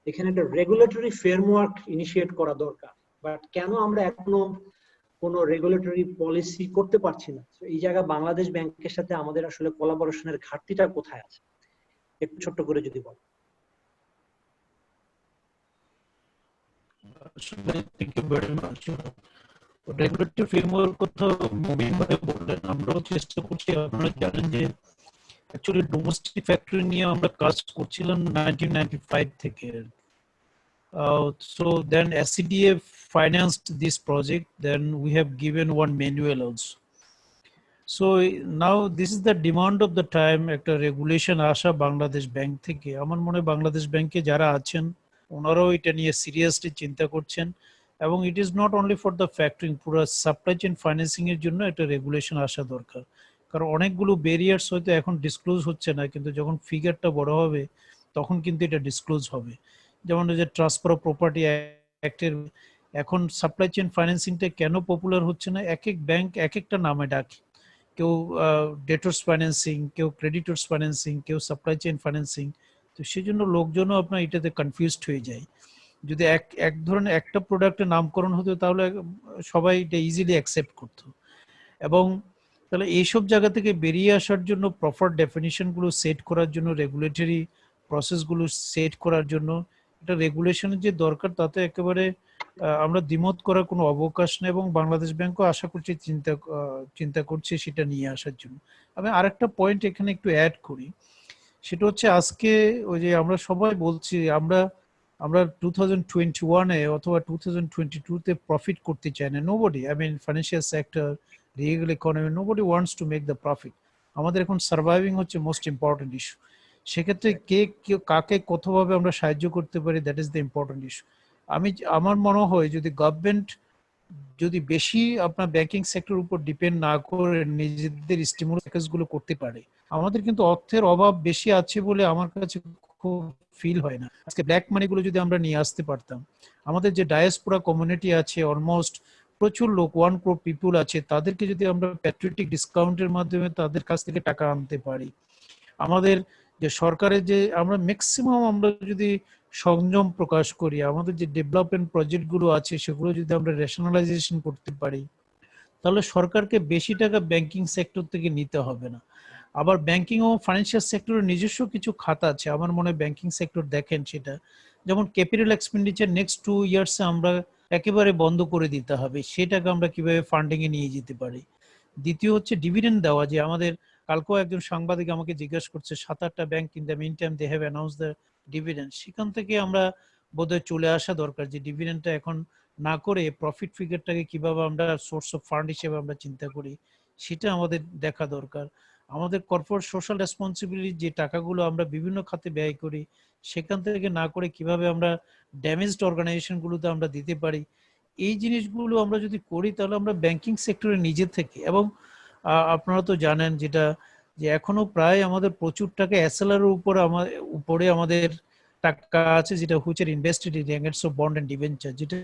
এখানে একটা রেগুলেটরি ফ্রেমওয়ার্ক ইনিশিয়েট করা দরকার, বাট কেন আমরা এখনো কোনো রেগুলেটরি পলিসি করতে পারছি না? এই জায়গা বাংলাদেশ ব্যাংকের সাথে আমাদের আসলে কোলাবোরেশনের ঘাটতিটা কোথায় আছে একটু ছোট্ট করে যদি বল। Thank you very much. Regulatory framework কথা মুবিন ভাই বললেন, আমরাও চেষ্টা করছি। আপনারা জানেন যে অ্যাকচুয়ালি ডোমেস্টিক ফ্যাক্টরি নিয়ে আমরা কাজ করছিলাম 1995 থেকে। So then SCDF financed this project, then we have given one manual also. So now this is the demand of the time, একটা রেগুলেশন আসা বাংলাদেশ ব্যাংক থেকে। আমার মনে হয় বাংলাদেশ ব্যাংকে যারা আছেন ওনারাও এটা নিয়ে সিরিয়াসলি চিন্তা করছেন, এবং it is not only for the factoring, পুরো সাপ্লাই চেইন ফাইন্যান্সিং এর জন্য একটা রেগুলেশন আসা দরকার। কারণ অনেকগুলো ব্যারিয়ার্স হয়তো এখন ডিসক্লোজ হচ্ছে না, কিন্তু যখন ফিগারটা বড় হবে তখন কিন্তু এটা ডিসক্লোজ হবে। যেমন যে ট্রান্সফার অফ প্রপার্টি অ্যাক্টের এখন সাপ্লাই চেইন ফাইন্যান্সিংটা কেন পপুলার হচ্ছে না? এক এক ব্যাংক এক একটা নামে ডাকে, কেউ ডেটর্স ফাইন্যান্সিং, কেউ ক্রেডিটর্স ফাইন্যান্সিং, কেউ সাপ্লাই চেইন ফাইন্যান্সিং। তো সেই জন্য লোকজনও আপনার এটাতে কনফিউজড হয়ে যায়। যদি এক ধরনের একটা প্রোডাক্টের নামকরণ হতো তাহলে সবাই এটা ইজিলি অ্যাকসেপ্ট করতো। এবং তাহলে এইসব জায়গা থেকে বেরিয়ে আসার জন্য প্রপার ডেফিনিশনগুলো সেট করার জন্য, রেগুলেটরি প্রসেসগুলো সেট করার জন্য এটা রেগুলেশনের যে দরকার তাতে একেবারে আমরা দ্বিমত করার কোনো অবকাশ নেই, এবং বাংলাদেশ ব্যাংকও আশা করছি চিন্তা করছে সেটা নিয়ে আসার জন্য। আমি আরেকটা পয়েন্ট এখানে একটু অ্যাড করি, সেটা হচ্ছে আজকে ওই যে আমরা সবাই বলছি আমরা 2021-এ অথবা 2022-তে প্রফিট করতে চাই না। Nobody, I mean financial sector, real economy, nobody wants to make the profit. আমাদের এখন সার্ভাইভিং হচ্ছে মোস্ট ইম্পর্টেন্ট ইস্যু। সেক্ষেত্রে কাকে কতভাবে আমরা সাহায্য করতে পারি, that is the important issue. আমার মনে হয় যদি গভর্নমেন্ট যদি বেশি আপনার ব্যাংকিং সেক্টর উপর ডিপেন্ড না করে নিজেদের স্টিমুলাস প্যাকেজগুলো করতে পারে, আমাদের কিন্তু অর্থের অভাব বেশি আছে বলে আমার কাছে খুব ফিল হয় না। আজকে ব্ল্যাক মানিগুলো যদি আমরা নিয়ে আসতে পারতাম, আমাদের যে ডায়াসপোরা কমিউনিটি আছে অলমোস্ট প্রচুর লোক, 1 crore পিপুল আছে, তাদেরকে যদি আমরা প্যাট্রিয়টিক ডিসকাউন্টের মাধ্যমে তাদের কাছ থেকে টাকা আনতে পারি, আমাদের যে সরকারের যে আমরা ম্যাক্সিমাম আমরা যদি সংযম প্রকাশ করি, আমাদের যে ডেভেলপমেন্ট প্রজেক্টগুলো আছে সেগুলো যদি আমরা রেশনালাইজেশন করতে পারি, তাহলে সরকারকে বেশি টাকা ব্যাংকিং সেক্টর থেকে নিতে হবে না। আবার ব্যাংকিং ও ফাইন্যান্সিয়াল সেক্টরের নিজস্ব কিছু খাতা আছে, আমার মনে হয় ব্যাংকিং সেক্টর দেখেন সেটা, যেমন ক্যাপিটাল এক্সপেন্ডিচার নেক্সট 2 ইয়ার্সে আমরা একেবারে বন্ধ করে দিতে হবে, সেটাকে আমরা কিভাবে ফান্ডিং এ নিয়ে যেতে পারি। দ্বিতীয় হচ্ছে ডিভিডেন্ড দেওয়া, যে আমাদের কালকেও একজন সাংবাদিক আমাকে জিজ্ঞাসা করছে 7-8টা bank in the meantime they have announce the dividend. সেখান থেকে আমরা বোধহয় চলে আসা দরকার যে ডিভিডেন্ডটা এখন না করে প্রফিট ফিগারটাকে কিভাবে আমরা সোর্স অফ ফান্ড হিসেবে আমরা চিন্তা করি সেটা আমাদের দেখা দরকার। আমাদের কর্পোরেট সোশ্যাল রেসপন্সিবিলিটি যে টাকাগুলো আমরা বিভিন্ন খাতে ব্যয় করি সেখান থেকে না করে কিভাবে আমরা ড্যামেজড অর্গানাইজেশনগুলোতে আমরা দিতে পারি, এই জিনিসগুলো আমরা যদি করি তাহলে আমরা ব্যাংকিং সেক্টরে নিজে থেকে, এবং আপনারা তো জানেন যেটা যে এখনো প্রায় আমাদের প্রচুর টাকা এসএলআর এর উপরে আমাদের টাকা আছে, যেটা which are invested in against of bond and debenture, যেটা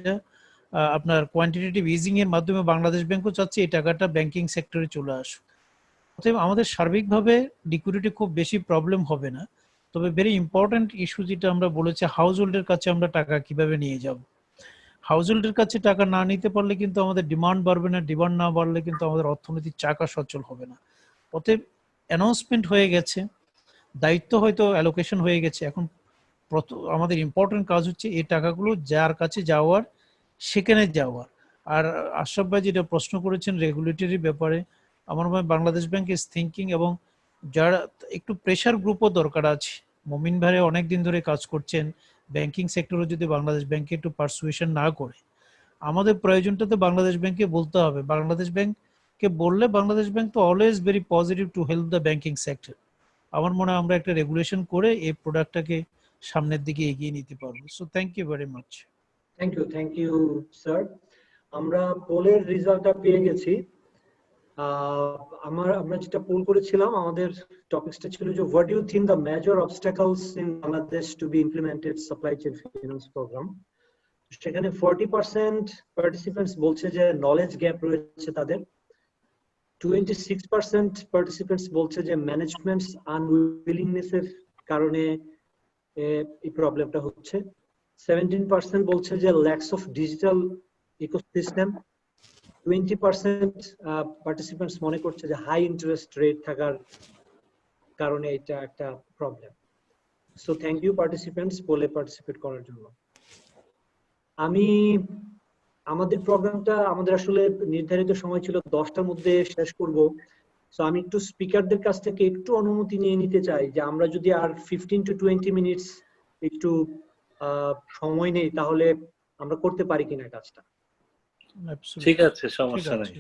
আপনার কোয়ান্টিটেটিভ ইজিং এর মাধ্যমে বাংলাদেশ ব্যাংকও চাচ্ছে এই টাকাটা ব্যাংকিং সেক্টরে চলে আসুক। অতএব আমাদের সার্বিকভাবে লিকুইডিটি খুব বেশি প্রবলেম হবে না, তবে ভেরি ইম্পর্টেন্ট ইস্যু যেটা আমরা বলেছি, হাউস হোল্ডের কাছে আমরা টাকা কিভাবে নিয়ে যাব। হাউস হোল্ডের কাছে টাকা না নিতে পারলে কিন্তু আমাদের ডিমান্ড বাড়বে না, ডিমান্ড না বাড়লে কিন্তু আমাদের অর্থনৈতিক চাকা সচল হবে না। অতএব অ্যানাউন্সমেন্ট হয়ে গেছে, দায়িত্ব হয়তো অ্যালোকেশন হয়ে গেছে, এখন আমাদের ইম্পর্টেন্ট কাজ হচ্ছে এই টাকাগুলো যার কাছে যাওয়ার সেখানে যাওয়ার। আর আশরাফ ভাই যেটা প্রশ্ন করেছেন রেগুলেটরি ব্যাপারে, আমার মনে হয় বাংলাদেশ ব্যাংক ইজ থিঙ্কিং, এবং যারা একটু প্রেশার গ্রুপও দরকার আছে। মমিন ভাই অনেকদিন ধরে কাজ করছেন, ব্যাংকিং সেক্টরে যদি বাংলাদেশ ব্যাংকে একটু পারসুয়েশন না করে, আমাদের প্রয়োজনটা তো বাংলাদেশ ব্যাংকে বলতে হবে। বাংলাদেশ ব্যাংককে বললে বাংলাদেশ ব্যাংক তো always very positive to help the banking sector. আমার মনে হয় আমরা একটা রেগুলেশন করে এই প্রোডাক্টটাকে সামনের দিকে এগিয়ে নিতে পারবো। So thank you very much. Thank you sir. আমরা পোলের রেজাল্টটা পেয়ে গেছি। আমরা যেটা পোল করেছিলাম, আমাদের টপিকসটা ছিল যে what you think the major obstacles in Bangladesh to be implemented supply chain finance program. সেখানে 40% পার্টিসিপেন্টস বলছে যে নলেজ গ্যাপ রয়েছে তাদের, 26% পার্টিসিপেন্টস বলছে যে ম্যানেজমেন্টস আনউইলিংনেস এর কারণে এই প্রবলেমটা হচ্ছে, 17% বলছে যে lakhs of digital ecosystem, 20% participants মনে করছে যে হাই ইন্টারেস্ট রেট থাকার কারণে এটা একটা problem. So thank you participants পোলে পার্টিসিপেট করার জন্য। আমাদের প্রোগ্রামটা আমাদের আসলে নির্ধারিত সময় ছিল 10টার মধ্যে শেষ করব। সো আমি একটু স্পিকারদের কাছ থেকে একটু অনুমতি নিয়ে নিতে চাই যে আমরা যদি আর 15 to 20 মিনিটস একটু সময় নেই, তাহলে আমরা করতে পারি কিনা কাজটা। ঠিক আছে, সমস্যা নাই।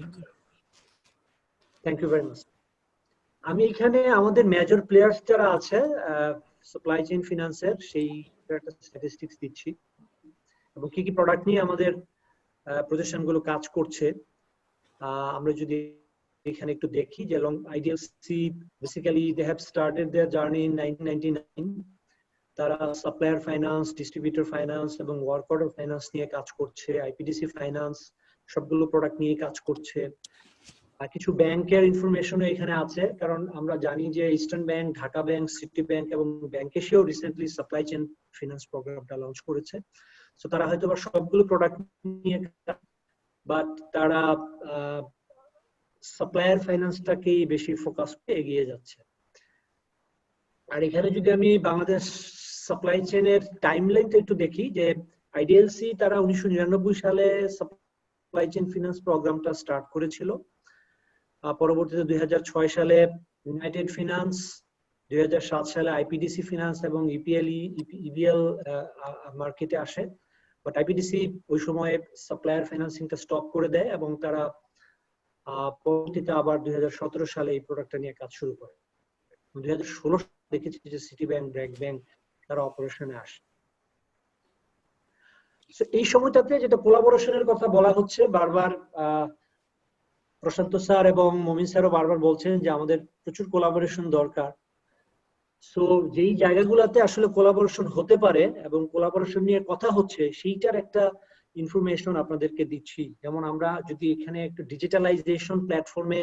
Thank you very much. আমি এখানে আমাদের মেজর প্লেয়ার্স যারা আছে সাপ্লাই চেইন ফিনান্সের, সেই একটা স্ট্যাটিস্টিক্স দিচ্ছি এবং কি কি প্রোডাক্ট নিয়ে আমাদের প্রতিষ্ঠানগুলো কাজ করছে। আমরা যদি এখানে একটু দেখি যে IDLC basically they have started their journey in 1999। তারা সাপ্লায়ার ফাইন্যান্স, ডিস্ট্রিবিউটর ফাইন্যান্স এবং ওয়ার্ক অর্ডার ফাইন্যান্স নিয়ে কাজ করছে, আইপিডিসি ফাইন্যান্স সবগুলো প্রোডাক্ট নিয়ে কাজ করছে। আর কিছু ব্যাংকের ইনফরমেশন এখানে আছে, কারণ আমরা জানি যে Eastern Bank, Dhaka Bank, City Bank এবং ব্যাংক এশিয়াও রিসেন্টলি সাপ্লাই চেইন ফিনান্স প্রোগ্রামটা লঞ্চ করেছে। সো তারা হয়তো বা সবগুলো প্রোডাক্ট নিয়ে, বাট তারা সাপ্লায়ার ফাইন্যান্সটাকেই বেশি ফোকাস করে এগিয়ে যাচ্ছে। আর এখানে যদি আমি বাংলাদেশ সাপ্লাই চেইনের টাইমলাইনটা একটু দেখি, যে আইডিএলসি তারা 1999 সালে সাপ্লাই চেইন ফিনান্স প্রোগ্রামটা স্টার্ট করেছিল। পরবর্তীতে 2006 সালে ইউনাইটেড ফিনান্স, 2007 সালে আইপিডিসি ফিনান্স এবং ইবিএল মার্কেটে আসে। বাট আইপিডিসি ওই সময় সাপ্লায়ার ফাইন্যান্সিংটা স্টপ করে দেয় এবং তারা পরবর্তীতে আবার 2017 সালে এই প্রোডাক্টটা নিয়ে কাজ শুরু করে। 2016 সালে দেখেছি যে সিটি ব্যাংক, ব্র্যাক ব্যাংক তারা অপারেশনে আসে। এই সময়টাতে যেটা কোলাবোরেশনের কথা বলা হচ্ছে বারবার, প্রশান্ত স্যার এবং মমিন স্যারও বারবার বলছেন যে আমাদের প্রচুর কোলাবোরেশন দরকার। সো যেই জায়গাগুলোতে আসলে কোলাবোরেশন হতে পারে এবং কোলাবোরেশন নিয়ে কথা হচ্ছে, সেইটার একটা ইনফরমেশন আপনাদেরকে দিচ্ছি। যেমন আমরা যদি এখানে একটু ডিজিটালাইজেশন প্ল্যাটফর্মে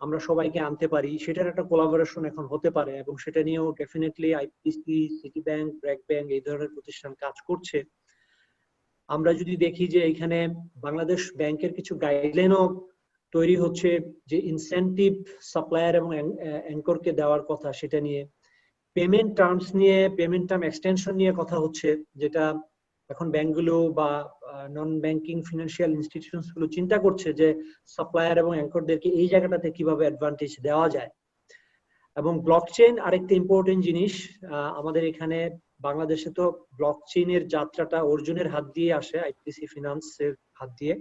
আমরা সবাইকে আনতে পারি, সেটার একটা কোলাবোরেশন এখন হতে পারে এবং সেটা নিয়েও definitely IPDC, city bank, BRAC bank এই ধরনের প্রতিষ্ঠান কাজ করছে। আমরা যদি দেখি যে এখানে বাংলাদেশ ব্যাংকের কিছু গাইডলাইনও তৈরি হচ্ছে, যে ইনসেনটিভ সাপ্লায়ার এবং অ্যাঙ্করকে দেওয়ার কথা, সেটা নিয়ে পেমেন্ট টার্মস নিয়ে, পেমেন্ট টার্ম এক্সটেনশন নিয়ে কথা হচ্ছে, যেটা এখন ব্যাংকগুলো বা নন ব্যাংকিং ফিনান্সিয়াল ইনস্টিটিউশনস গুলো চিন্তা করছে যে সাপ্লায়ার এবং অ্যাঙ্করদেরকে এই জায়গাটাতে কিভাবে অ্যাডভান্টেজ দেওয়া যায়। এবং ব্লকচেইন আরেকটা ইম্পর্টেন্ট জিনিস। আমাদের এখানে বাংলাদেশে তো ব্লকচেইনের যাত্রাটা অর্জুনের হাত দিয়ে আসে, আইপিডিসি ফিনান্সের হাত দিয়ে,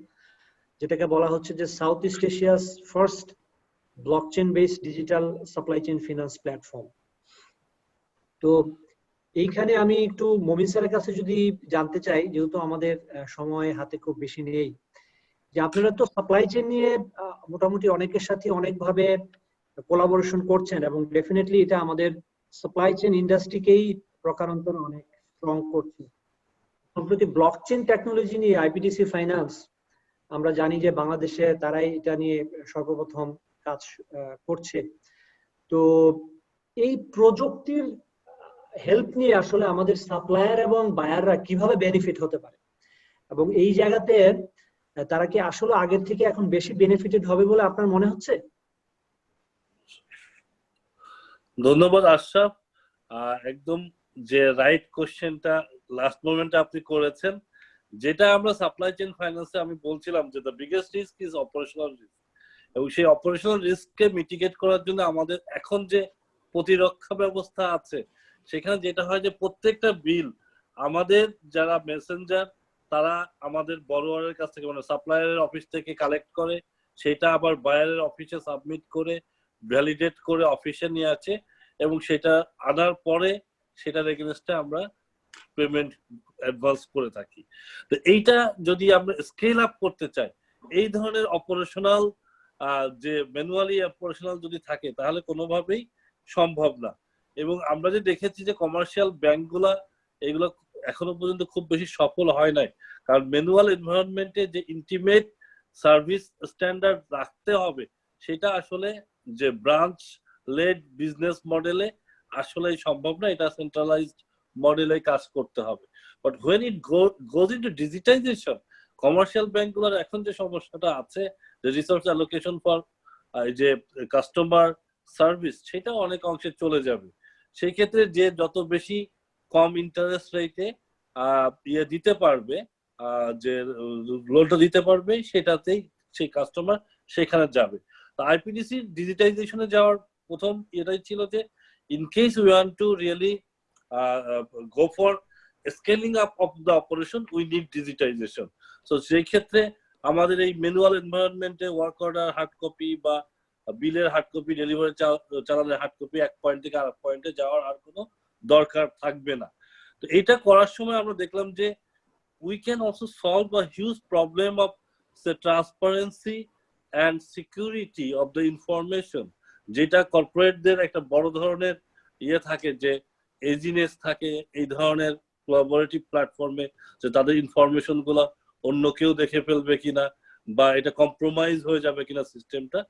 যেটাকে বলা হচ্ছে যে south east Asia's first blockchain based digital supply chain finance platform. তো এইখানে আমি একটু মমিন স্যারের কাছে যদি জানতে চাই, যেহেতু আমাদের সময় হাতে খুব বেশি নেই, যে আপনারা তো সাপ্লাই চেইন নিয়ে মোটামুটি অনেকের সাথে অনেকভাবে কোলাবোরেশন করছেন এবং ডেফিনেটলি এটা আমাদের সাপ্লাই চেইন ইন্ডাস্ট্রিকেই প্রকারান্তরে অনেক স্ট্রং করছে। সম্প্রতি ব্লকচেইন টেকনোলজি নিয়ে আইপিডিসি ফাইন্যান্স, আমরা জানি যে বাংলাদেশে তারাই এটা নিয়ে সর্বপ্রথম কাজ করছে। তো এই প্রযুক্তির হেল্প নিয়ে আসলে আমাদের সাপ্লায়ার এবং বায়াররা কিভাবে বেনিফিট হতে পারে, এবং এই জায়গাতে তারা কি আসলে আগের থেকে এখন বেশি বেনিফিটেড হবে বলে আপনার মনে হচ্ছে? ধন্যবাদ আশরাফ। একদম যে রাইট কোশ্চেনটা লাস্ট মোমেন্টে আপনি করেছেন, যেটা আমরা সাপ্লাই চেইন ফাইন্যান্সে আমি বলছিলাম যে the biggest risk is operational risk, এবং সেই অপারেশনাল রিস্ককে মিটিগেট করার জন্য আমাদের এখন যে প্রতিরক্ষা ব্যবস্থা আছে, সেখানে যেটা হয় যে প্রত্যেকটা বিল আমাদের যারা মেসেঞ্জার তারা আমাদের বড়োয়ারের কাছ থেকে মানে সাপ্লায়ারের অফিস থেকে কালেক্ট করে, সেটা আবার বায়ারের অফিসে সাবমিট করে ভ্যালিডেট করে অফিসে নিয়ে আসে, এবং সেটা আনার পরে সেটার এগেইনস্টে আমরা পেমেন্ট অ্যাডভান্স করে থাকি। তো এইটা যদি আমরা স্কেল আপ করতে চাই, এই ধরনের অপারেশনাল যে ম্যানুয়ালি অপারেশনাল যদি থাকে তাহলে কোনোভাবেই সম্ভব না। এবং আমরা যে দেখেছি যে কমার্শিয়াল ব্যাংকগুলা এগুলো এখনো পর্যন্ত খুব বেশি সফল হয় নাই, কারণ ম্যানুয়াল এনভায়রনমেন্টে যে ইন্টিমেট সার্ভিস স্ট্যান্ডার্ড রাখতে হবে সেটা আসলে যে ব্রাঞ্চ লেড বিজনেস মডেলে আসলে সম্ভব না, এটা সেন্ট্রালাইজড মডেলে কাজ করতে হবে। But when it goes into digitisation, commercial ব্যাংকগুলোর এখন যে সমস্যাটা আছে যে রিসোর্স অ্যালোকেশন ফর যে কাস্টমার সার্ভিস, সেটা অনেক অংশে চলে যাবে। সেই ক্ষেত্রে যে যত বেশি কম ইন্টারেস্ট রেটে দিতে পারবে, যে লোনটা দিতে পারবে, সেটাতেই সেই কাস্টমার সেখানে যাবে। তো আইপিডিসি ডিজিটাইজেশনে যাওয়ার প্রথম এটাই ছিল যে in case we want to really go for scaling up of the operation, we need digitization. So সেই ক্ষেত্রে আমাদের এই ম্যানুয়াল এনভায়রনমেন্টে ওয়ার্ক অর্ডার হার্ড কপি বা বিলের হার্ড কপি, ডেলিভারি চালানের হার্ড কপি এক পয়েন্ট থেকে আরেক পয়েন্টে যাওয়ার আর কোনো দরকার থাকবে না। তো এটা করার সময় আমরা দেখলাম যে we can also solve a huge problem of the transparency and security of the information, যেটা কর্পোরেটদের একটা বড় ধরনের থাকে যে এজিনেস থাকে এই ধরনের কোলাবোরেটিভ প্ল্যাটফর্মে, যে তাদের ইনফরমেশন গুলা অন্য কেউ দেখে ফেলবে কিনা বা এটা কম্প্রোমাইজ হয়ে যাবে কিনা সিস্টেমটা।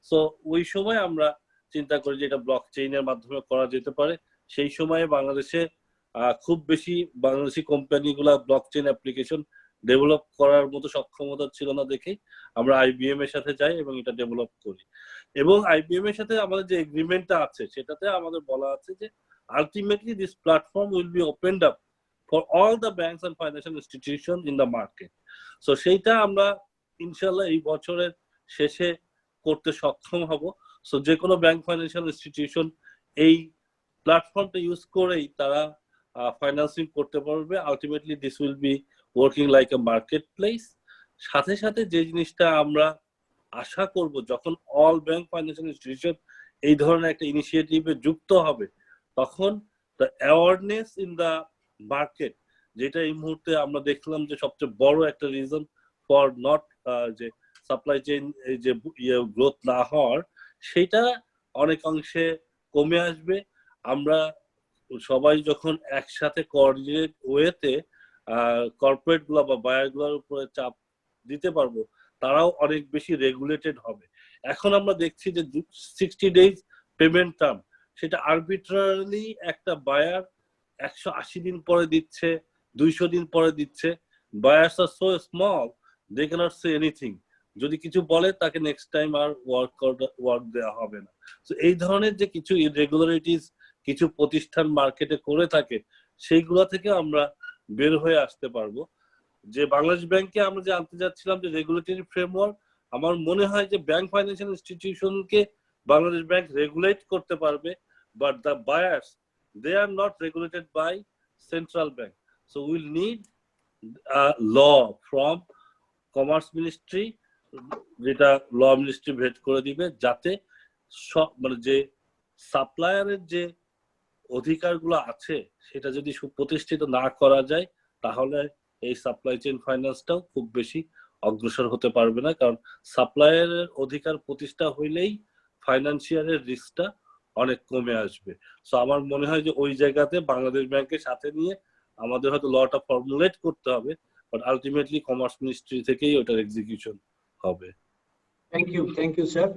সো ওই সময় আমরা চিন্তা করি যে এটা ব্লক চেইনের মাধ্যমে করা যেতে পারে। সেই সময়ে বাংলাদেশে খুব বেশি বাংলাদেশি কোম্পানিগুলা ব্লক চেইন অ্যাপ্লিকেশন ডেভেলপ করার মতো সক্ষমতা ছিল না দেখে আমরা আইবিএম এর সাথে যাই এবং এটা ডেভেলপ করি। এবং আইবিএম এর সাথে আমাদের যে এগ্রিমেন্টটা আছে সেটাতে আমাদের বলা আছে যে ultimately this platform will be opened up for all the banks and financial institution in the market. So সেইটা আমরা ইনশাল্লাহ এই বছরের শেষে করতে সক্ষম হব। সো যে কোনো ব্যাংক ফাইন্যান্সিয়াল ইনস্টিটিউশন এই প্ল্যাটফর্মটা ইউজ করেই তারা ফাইন্যান্সিং করতে পারবে। Ultimately this will be working like a market place. সাথে সাথে যে জিনিসটা আমরা আশা করব, যখন অল ব্যাংক ফাইন্যান্সিয়াল ইনস্টিটিউশন এই ধরনের একটা ইনিশিয়েটিভে যুক্ত হবে, তখন the awareness in the market, যেটা এই মুহূর্তে আমরা দেখলাম যে সবচেয়ে বড় একটা রিজন ফর নট যে সাপ্লাই চেইন এই যে গ্রোথ না হওয়ার, সেটা অনেক অংশে কমে আসবে। আমরা সবাই যখন একসাথে কোঅর্ডিনেট ওয়েতে কর্পোরেট গুলা বা বায়ার গুলোর উপরে চাপ দিতে পারবো, তারাও অনেক বেশি রেগুলেটেড হবে। এখন আমরা দেখছি যে 60 ডেজ পেমেন্ট টার্ম, সেটা আরবিট্রারিলি একটা বায়ার 180 দিন পরে দিচ্ছে, 200 দিন পরে দিচ্ছে। Buyers R so small, they can't say anything. যদি কিছু বলে তাকে নেক্সট টাইম আর ওয়ার্ক দেওয়া হবে না। তো এই ধরনের যে কিছু ইরেগুলারিটিস কিছু প্রতিষ্ঠান মার্কেটে করে থাকে, সেইগুলো থেকে আমরা বের হয়ে আসতে পারবো। যে বাংলাদেশ ব্যাংকে আমরা যে আনতে যাচ্ছিলাম যে রেগুলেটরি ফ্রেমওয়ার্ক, আমার মনে হয় যে ব্যাংক ফাইন্যান্সিয়াল ইনস্টিটিউশনকে বাংলাদেশ ব্যাংক রেগুলেট করতে পারবে, but the buyers they are not regulated by central bank. So will need law from commerce ministry, যেটা ল মিনিস্ট্রি ভেট করে দিবে, যাতে সব মানে যে সাপ্লায়ারের যে অধিকারগুলো আছে সেটা যদি সুপ্রতিষ্ঠিত না করা যায়, তাহলে এই সাপ্লাই চেইন ফাইন্যান্সটাও খুব বেশি অগ্রসর হতে পারবে না। কারণ সাপ্লায়ারের অধিকার প্রতিষ্ঠা হইলেই ফাইন্যান্সিয়ালের রিস্কটা অনেক কমে আসবে। সো আমার মনে হয় যে ওই জায়গাতে বাংলাদেশ ব্যাংকের সাথে নিয়ে আমাদের হয়তো লটা ফর্মুলেট করতে হবে, বাট আলটিমেটলি কমার্স মিনিস্ট্রি থেকেই ওটার এক্সিকিউশন হবে। Thank you sir.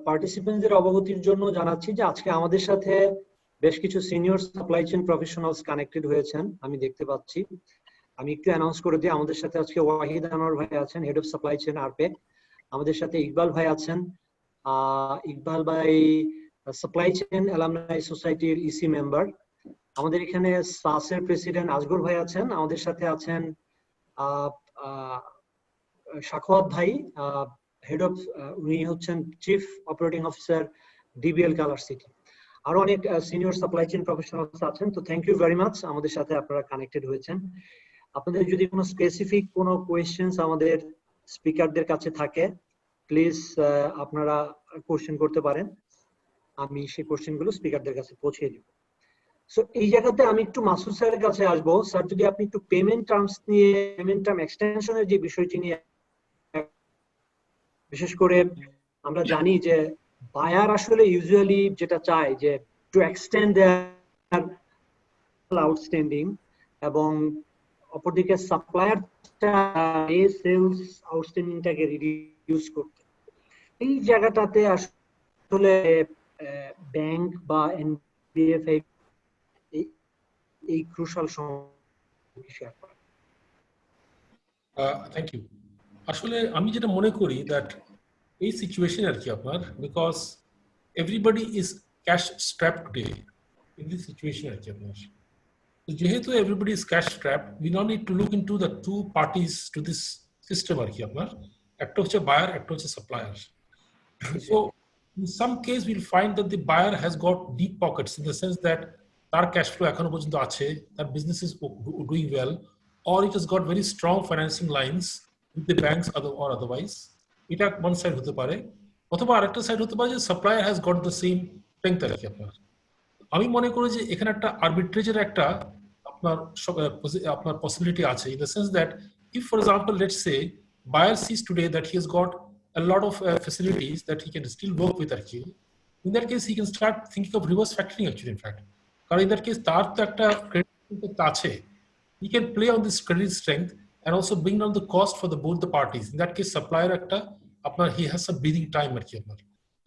পার্টিসিপেন্টদের অবগতির জন্য জানাচ্ছি যে আজকে আমাদের সাথে বেশ কিছু senior supply chain professionals connected হয়েছেন আমি দেখতে পাচ্ছি। আমি একটু অ্যানাউন্স করে দিই, আমাদের সাথে আজকে ওয়াহিদ আনোয়ার ভাই আছেন, হেড অফ সাপ্লাই চেইন আরপে। আমাদের সাথে ইকবাল ভাই আছেন, ইকবাল ভাই সাপ্লাই চেইন অ্যালামনাই সোসাইটির ইসি মেম্বার। আমাদের এখানে সাসের প্রেসিডেন্ট আজগর ভাই আছেন, আমাদের সাথে আছেন সাখাওয়াত ভাই, হেড অফ, উনি হচ্ছেন chief operating officer DBL colour city. আরো অনেক সিনিয়র সাপ্লাই চেইন প্রফেশনালস আছেন। তো থ্যাংক ইউ ভেরি মাচ আমাদের সাথে আপনারা কানেক্টেড হয়েছেন। আপনাদের যদি কোনো স্পেসিফিক কোনো কোয়েশ্চেনস আমাদের স্পিকারদের কাছে থাকে, প্লিজ আপনারা কোশ্চেন করতে পারেন, আমি সেই কোশ্চেনগুলো স্পিকারদের কাছে পৌঁছে দিব। সো এই জায়গাতে আমি একটু মাসুদ স্যারের কাছে আসবো। স্যার, যদি আপনি একটু পেমেন্ট টার্মস নিয়ে, পেমেন্ট টার্ম এক্সটেনশনের যে বিষয়টি নিয়ে, বিশেষ করে আমরা জানি যে বায়ার আসলে ইউজুয়ালি যেটা চায় যে টু এক্সটেন্ড দেয়ার আউটস্ট্যান্ডিং, এবং অপরদিকে সাপ্লায়ার সেলস আউটস্ট্যান্ডিংটাকে রিডিউস করতে। এই জায়গাটাতে আসলে ব্যাংক বা এনবিএফআই এই ক্রুশাল সময় শেয়ার করে। Thank you. আসলে আমি যেটা মনে করি দ্যাট এই সিচুয়েশন আর কি আপনার, because everybody is cash strap today in this situation আর কি আপনার। যেহেতু everybody is cash strap, we now need to look into the two parties to this system আর কি আপনার। একটা হচ্ছে বায়ার, একটা হচ্ছে supplier. So in some case we'll find that the buyer has got deep pockets in the sense that তার cash flow এখনো পর্যন্ত আছে, তার business is doing well, or it has got very strong financing lines with the banks or otherwise. এটা one side হতে পারে, অথবা আরেকটা সাইড হতে পারে যে supplier has got the same strength আর কি আপনার। আমি মনে করি যে এখানে একটা আরবিট্রেজের একটা আপনার পসিবিলিটি আছে, in the sense that if for example let's say buyer sees today that he has got a lot of facilities that he can still work with actually, in that case he can start thinking of reverse factoring actually, in fact, because in that case তার তো একটা credit আছে, he can play on this credit strength and also bring down the cost for both the parties. In that case supplier একটা আপনার he has some breathing time আর কি আপনার।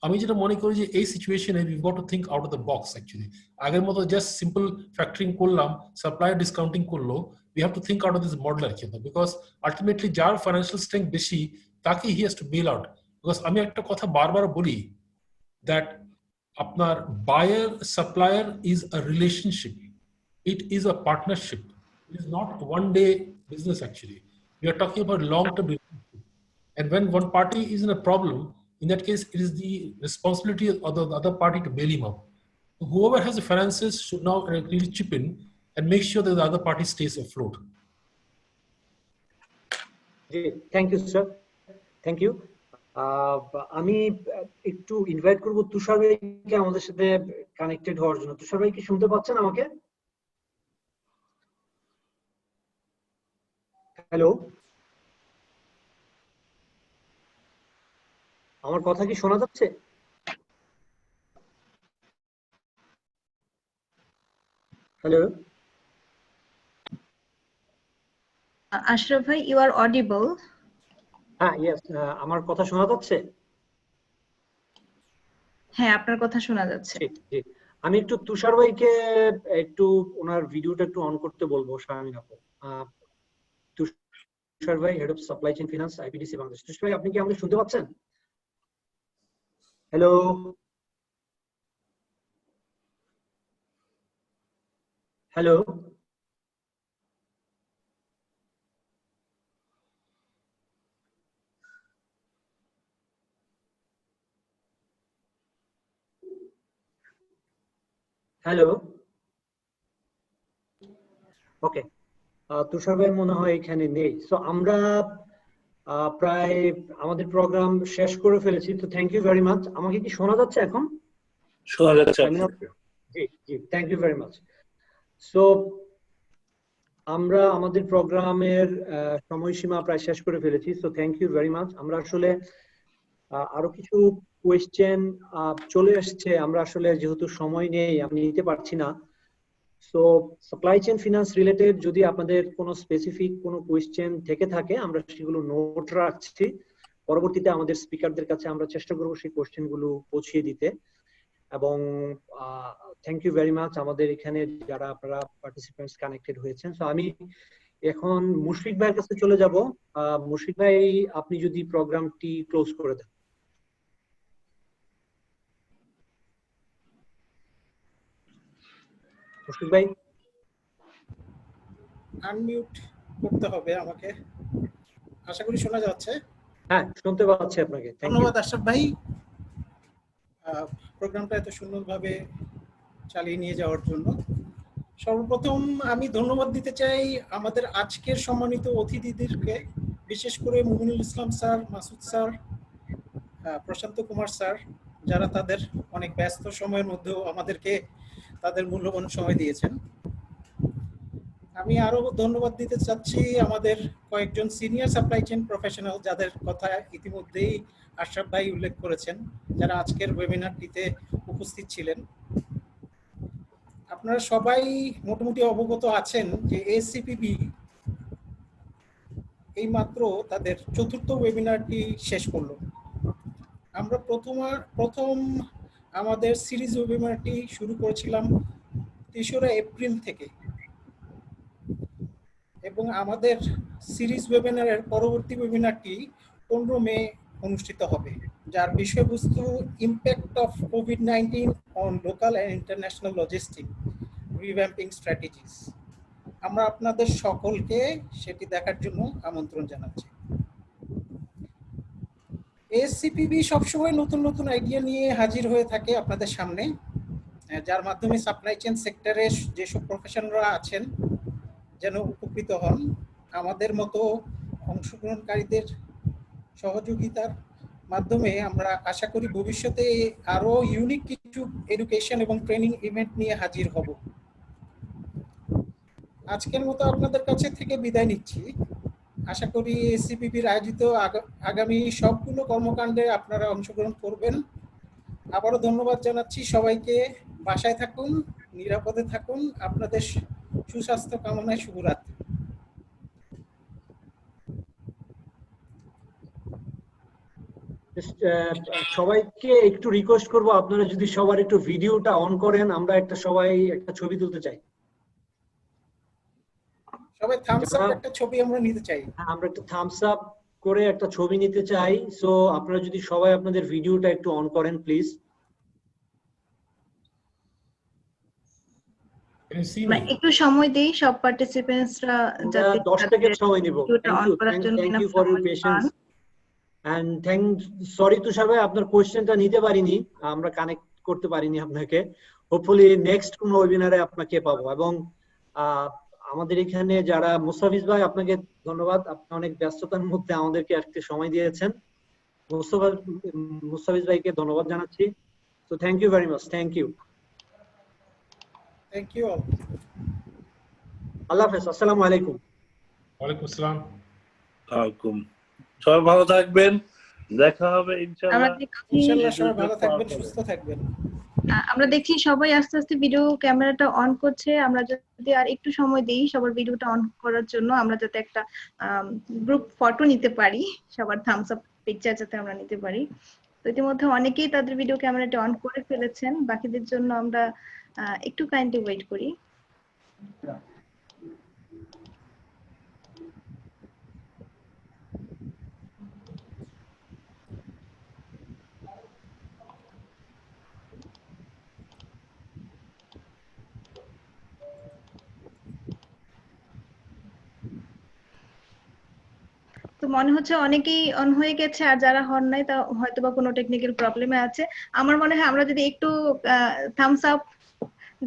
আমি যেটা মনে করি যে এই সিচুয়েশনে we got to think out of the box actually. আগের মতো জাস্ট সিম্পল ফ্যাক্টরিং করলাম, সাপ্লায়ার ডিসকাউন্টিং করলো, we have to think out of this model আর কি, because ultimately যার ফাইন্যান্সিয়াল স্ট্রেংথ বেশি তাকে he has to bail out. Because আমি একটা কথা বারবার বলি that আপনার buyer supplier is a relationship, it is a partnership, it is not one day business actually. We are talking about long term relationship, and when one party is in a problem, in that case it is the responsibility of the other party to bail him out. So whoever has the finances should now really chip in and make sure that the other party stays afloat. Thank you sir, thank you. আমি একটু invite করব তুষার ভাইকে আমাদের সাথে connected হওয়ার জন্য। তুষার ভাই কি শুনতে পাচ্ছেন আমাকে? হ্যালো, আমার কথা কি শোনা যাচ্ছে? হ্যালো আশরাফ ভাই, you are audible. হ্যাঁ, ইয়েস, আমার কথা শোনা যাচ্ছে? হ্যাঁ, আপনার কথা শোনা যাচ্ছে। জি, আমি একটু তুষার ভাইকে একটু ওনার ভিডিওটা একটু অন করতে বলবো। শামিন আপু, তুষার ভাই, head of supply chain finance, IPDC Bangladesh. Tushar ভাই, আপনি কি আমাকে শুনতে পাচ্ছেন? Hello, hello, hello. Okay, Tushar ভাই মনে হয় এখানে নেই। সো আমরা প্রায় আমাদের প্রোগ্রাম শেষ করে ফেলেছি। তো থ্যাংক ইউ ভেরি মাচ। আমাকে কি শোনা যাচ্ছে এখন? শোনা যাচ্ছে। জি জি, thank you very much. So আমরা আমাদের প্রোগ্রামের সময়সীমা প্রায় শেষ করে ফেলেছি। So thank you very much. আমরা আসলে আরো কিছু কোয়েশ্চেন চলে আসছে, আমরা আসলে যেহেতু সময় নেই আমি নিতে পারছি না। So supply chain finance related যদি আপনাদের কোনো স্পেসিফিক কোনো কোয়েশ্চেন থেকে থাকে, আমরা সেগুলো নোট রাখছি। পরবর্তীতে আমাদের স্পিকারদের কাছে আমরা চেষ্টা করব সেই কোয়েশ্চেনগুলো পৌঁছিয়ে দিতে। এবং থ্যাংক ইউ ভেরি মাচ আমাদের এখানে যারা আপনারা পার্টিসিপেন্টস কানেক্টেড হয়েছেন। সো আমি এখন মুশফিক ভাইয়ের কাছে চলে যাব। মুশফিক ভাই, আপনি যদি প্রোগ্রামটি ক্লোজ করে দেন। মুশফিক ভাই, আনমিউট করতে হবে আমাকে, আশা করি শোনা যাচ্ছে। হ্যাঁ, শুনতে পাচ্ছি আপনাকে। Thank you. ধন্যবাদ আশরাফ ভাই, প্রোগ্রামটা এত সুন্দরভাবে চালিয়ে নিয়ে যাওয়ার জন্য। সর্বপ্রথম আমি ধন্যবাদ দিতে চাই আমাদের আজকের সম্মানিত অতিথিদেরকে, বিশেষ করে মুমিনুল ইসলাম স্যার, মাসুদ স্যার, প্রশান্ত কুমার স্যার, যারা তাদের অনেক ব্যস্ত সময়ের মধ্যেও আমাদেরকে তাদের মূল্যবান সময় দিয়েছেন। আমি আরো ধন্যবাদ দিতে চাচ্ছি আমাদের কয়েকজন সিনিয়র সাপ্লাই চেইন প্রফেশনাল, যাদের কথা ইতিমধ্যেই আশরাফ ভাই উল্লেখ করেছেন, যারা আজকের ওয়েবিনারটিতে উপস্থিত ছিলেন। আপনারা সবাই মোটামুটি অবগত আছেন যে এসসিপিবি এইমাত্র তাদের চতুর্থ ওয়েবিনারটি শেষ করলো। আমরা প্রথম আমাদের সিরিজ ওয়েবিনারটি শুরু করেছিলাম 3রা এপ্রিল থেকে, এবং আমাদের সিরিজ ওয়েবিনারের পরবর্তী ওয়েবিনারটি 15 মে অনুষ্ঠিত হবে, যার বিষয়বস্তু ইম্প্যাক্ট অফ কোভিড-19 on local and international logistic revamping strategies. আমরা আপনাদের সকলকে সেটি দেখার জন্য আমন্ত্রণ জানাচ্ছি। এসসিপিবি সবসময় নতুন নতুন আইডিয়া নিয়ে হাজির হয়ে থাকে আপনাদের সামনে, যার মাধ্যমে সাপ্লাই চেইন সেক্টরে যেসব প্রফেশনালরা আছেন যেন উপকৃত হন। আমাদের মতো অংশগ্রহণকারীদের সহযোগিতার মাধ্যমে আমরা আশা করি ভবিষ্যতে আরো ইউনিক কিছু এডুকেশন এবং ট্রেনিং ইভেন্ট নিয়ে হাজির হব। আজকের মতো আপনাদের কাছে থেকে বিদায় নিচ্ছি। আশা করি এসসিপিবির আয়োজিত আগামী সবগুলো কর্মকাণ্ডে আপনারা অংশগ্রহণ করবেন। আবারও ধন্যবাদ জানাচ্ছি সবাইকে। বাসায় থাকুন, নিরাপদে থাকুন, আপনাদের সুস্বাস্থ্য কামনায় শুভরাত্রি। সবাইকে একটু রিকোয়েস্ট করব, আপনারা যদি সবার একটু ভিডিওটা অন করেন, আমরা সবাই একটা ছবি তুলতে চাই। সবাই থামস আপ একটা ছবি আমরা নিতে চাই। আমরা একটু থামস আপ করে একটা ছবি নিতে চাই। সো আপনারা যদি সবাই আপনাদের ভিডিওটা একটু অন করেন প্লিজ। একটু সময় দেই সব পার্টিসিপেন্টসরা যাতে 10 সেকেন্ড সময় নিব। Thank you for your patience and sorry Tushar ভাই, আপনার কোশ্চেনটা নিতে পারিনি, আমরা কানেক্ট করতে পারিনি আপনাকে। হোপফুলি নেক্সট কোন ওয়েবিনারে আপনাকে পাবো। এবং আমাদের এখানে যারা মুস্তাফিজ ভাই, আপনাকে ধন্যবাদ, আপনি অনেক ব্যস্ততার মধ্যে আমাদেরকে আজকে সময় দিয়েছেন। মুস্তাফিজ ভাইকে ধন্যবাদ জানাচ্ছি। So thank you very much. Thank you. Thank you all. আল্লাহ হাফেজ। আসসালামু আলাইকুম। ওয়ালাইকুম আসসালাম। ওয়ালাইকুম। সবাই ভালো থাকবেন, দেখা হবে ইনশাআল্লাহ। ইনশাআল্লাহ সবাই ভালো থাকবেন, সুস্থ থাকবেন। আমরা দেখছি সবাই আস্তে আস্তে ভিডিও ক্যামেরাটা অন করছে। আমরা যদি আর একটু সময় দেই সবার ভিডিওটা অন করার জন্য, আমরা যাতে একটা গ্রুপ ফটো নিতে পারি, সবার থামস আপ পিকচার যাতে আমরা নিতে পারি। তো ইতিমধ্যে অনেকেই তাদের ভিডিও ক্যামেরাটা অন করে ফেলেছেন, বাকিদের জন্য আমরা একটু কাইন্ডলি ওয়েট করি। তো মনে হচ্ছে অনেকেই অন হয়ে গেছে, আর যারা হন নাই তা হয়তো বা কোনো টেকনিক্যাল প্রবলেমে আছে। আমার মনে হয় আমরা যদি একটু থামস আপ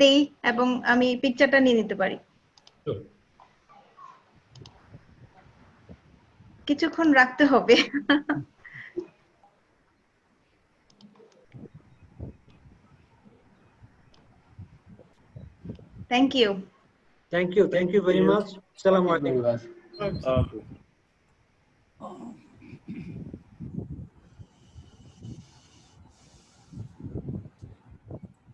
দেই এবং আমি পিকচারটা নিয়ে নিতে পারি। কিছুক্ষণ রাখতে হবে। Thank you. Thank you very much. আসসালামু আলাইকুম।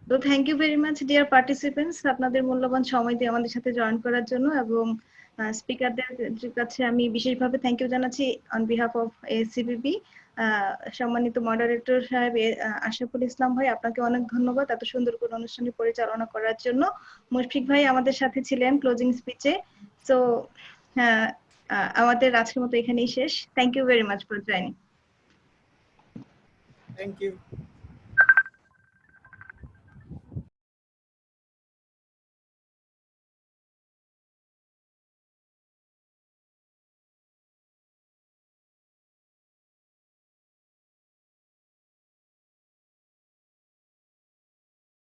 তো thank you very much dear participants, আপনাদের মূল্যবান সময় দিয়ে আমাদের সাথে জয়েন করার জন্য। এবং স্পিকারদের কাছে আমি বিশেষভাবে থ্যাংক ইউ জানাচ্ছি অন বিহাফ অফ এসসিপিবি। সম্মানিত মডারেটর সাহেব আশরাফুল ইসলাম ভাই, আপনাকে অনেক ধন্যবাদ এত সুন্দর করে অনুষ্ঠানটি পরিচালনা করার জন্য। মুশফিক ভাই আমাদের সাথে ছিলেন ক্লোজিং স্পিচে। সো আমাদের আজকের মতো এখানেই শেষ। Thank you very much for joining. Thank you.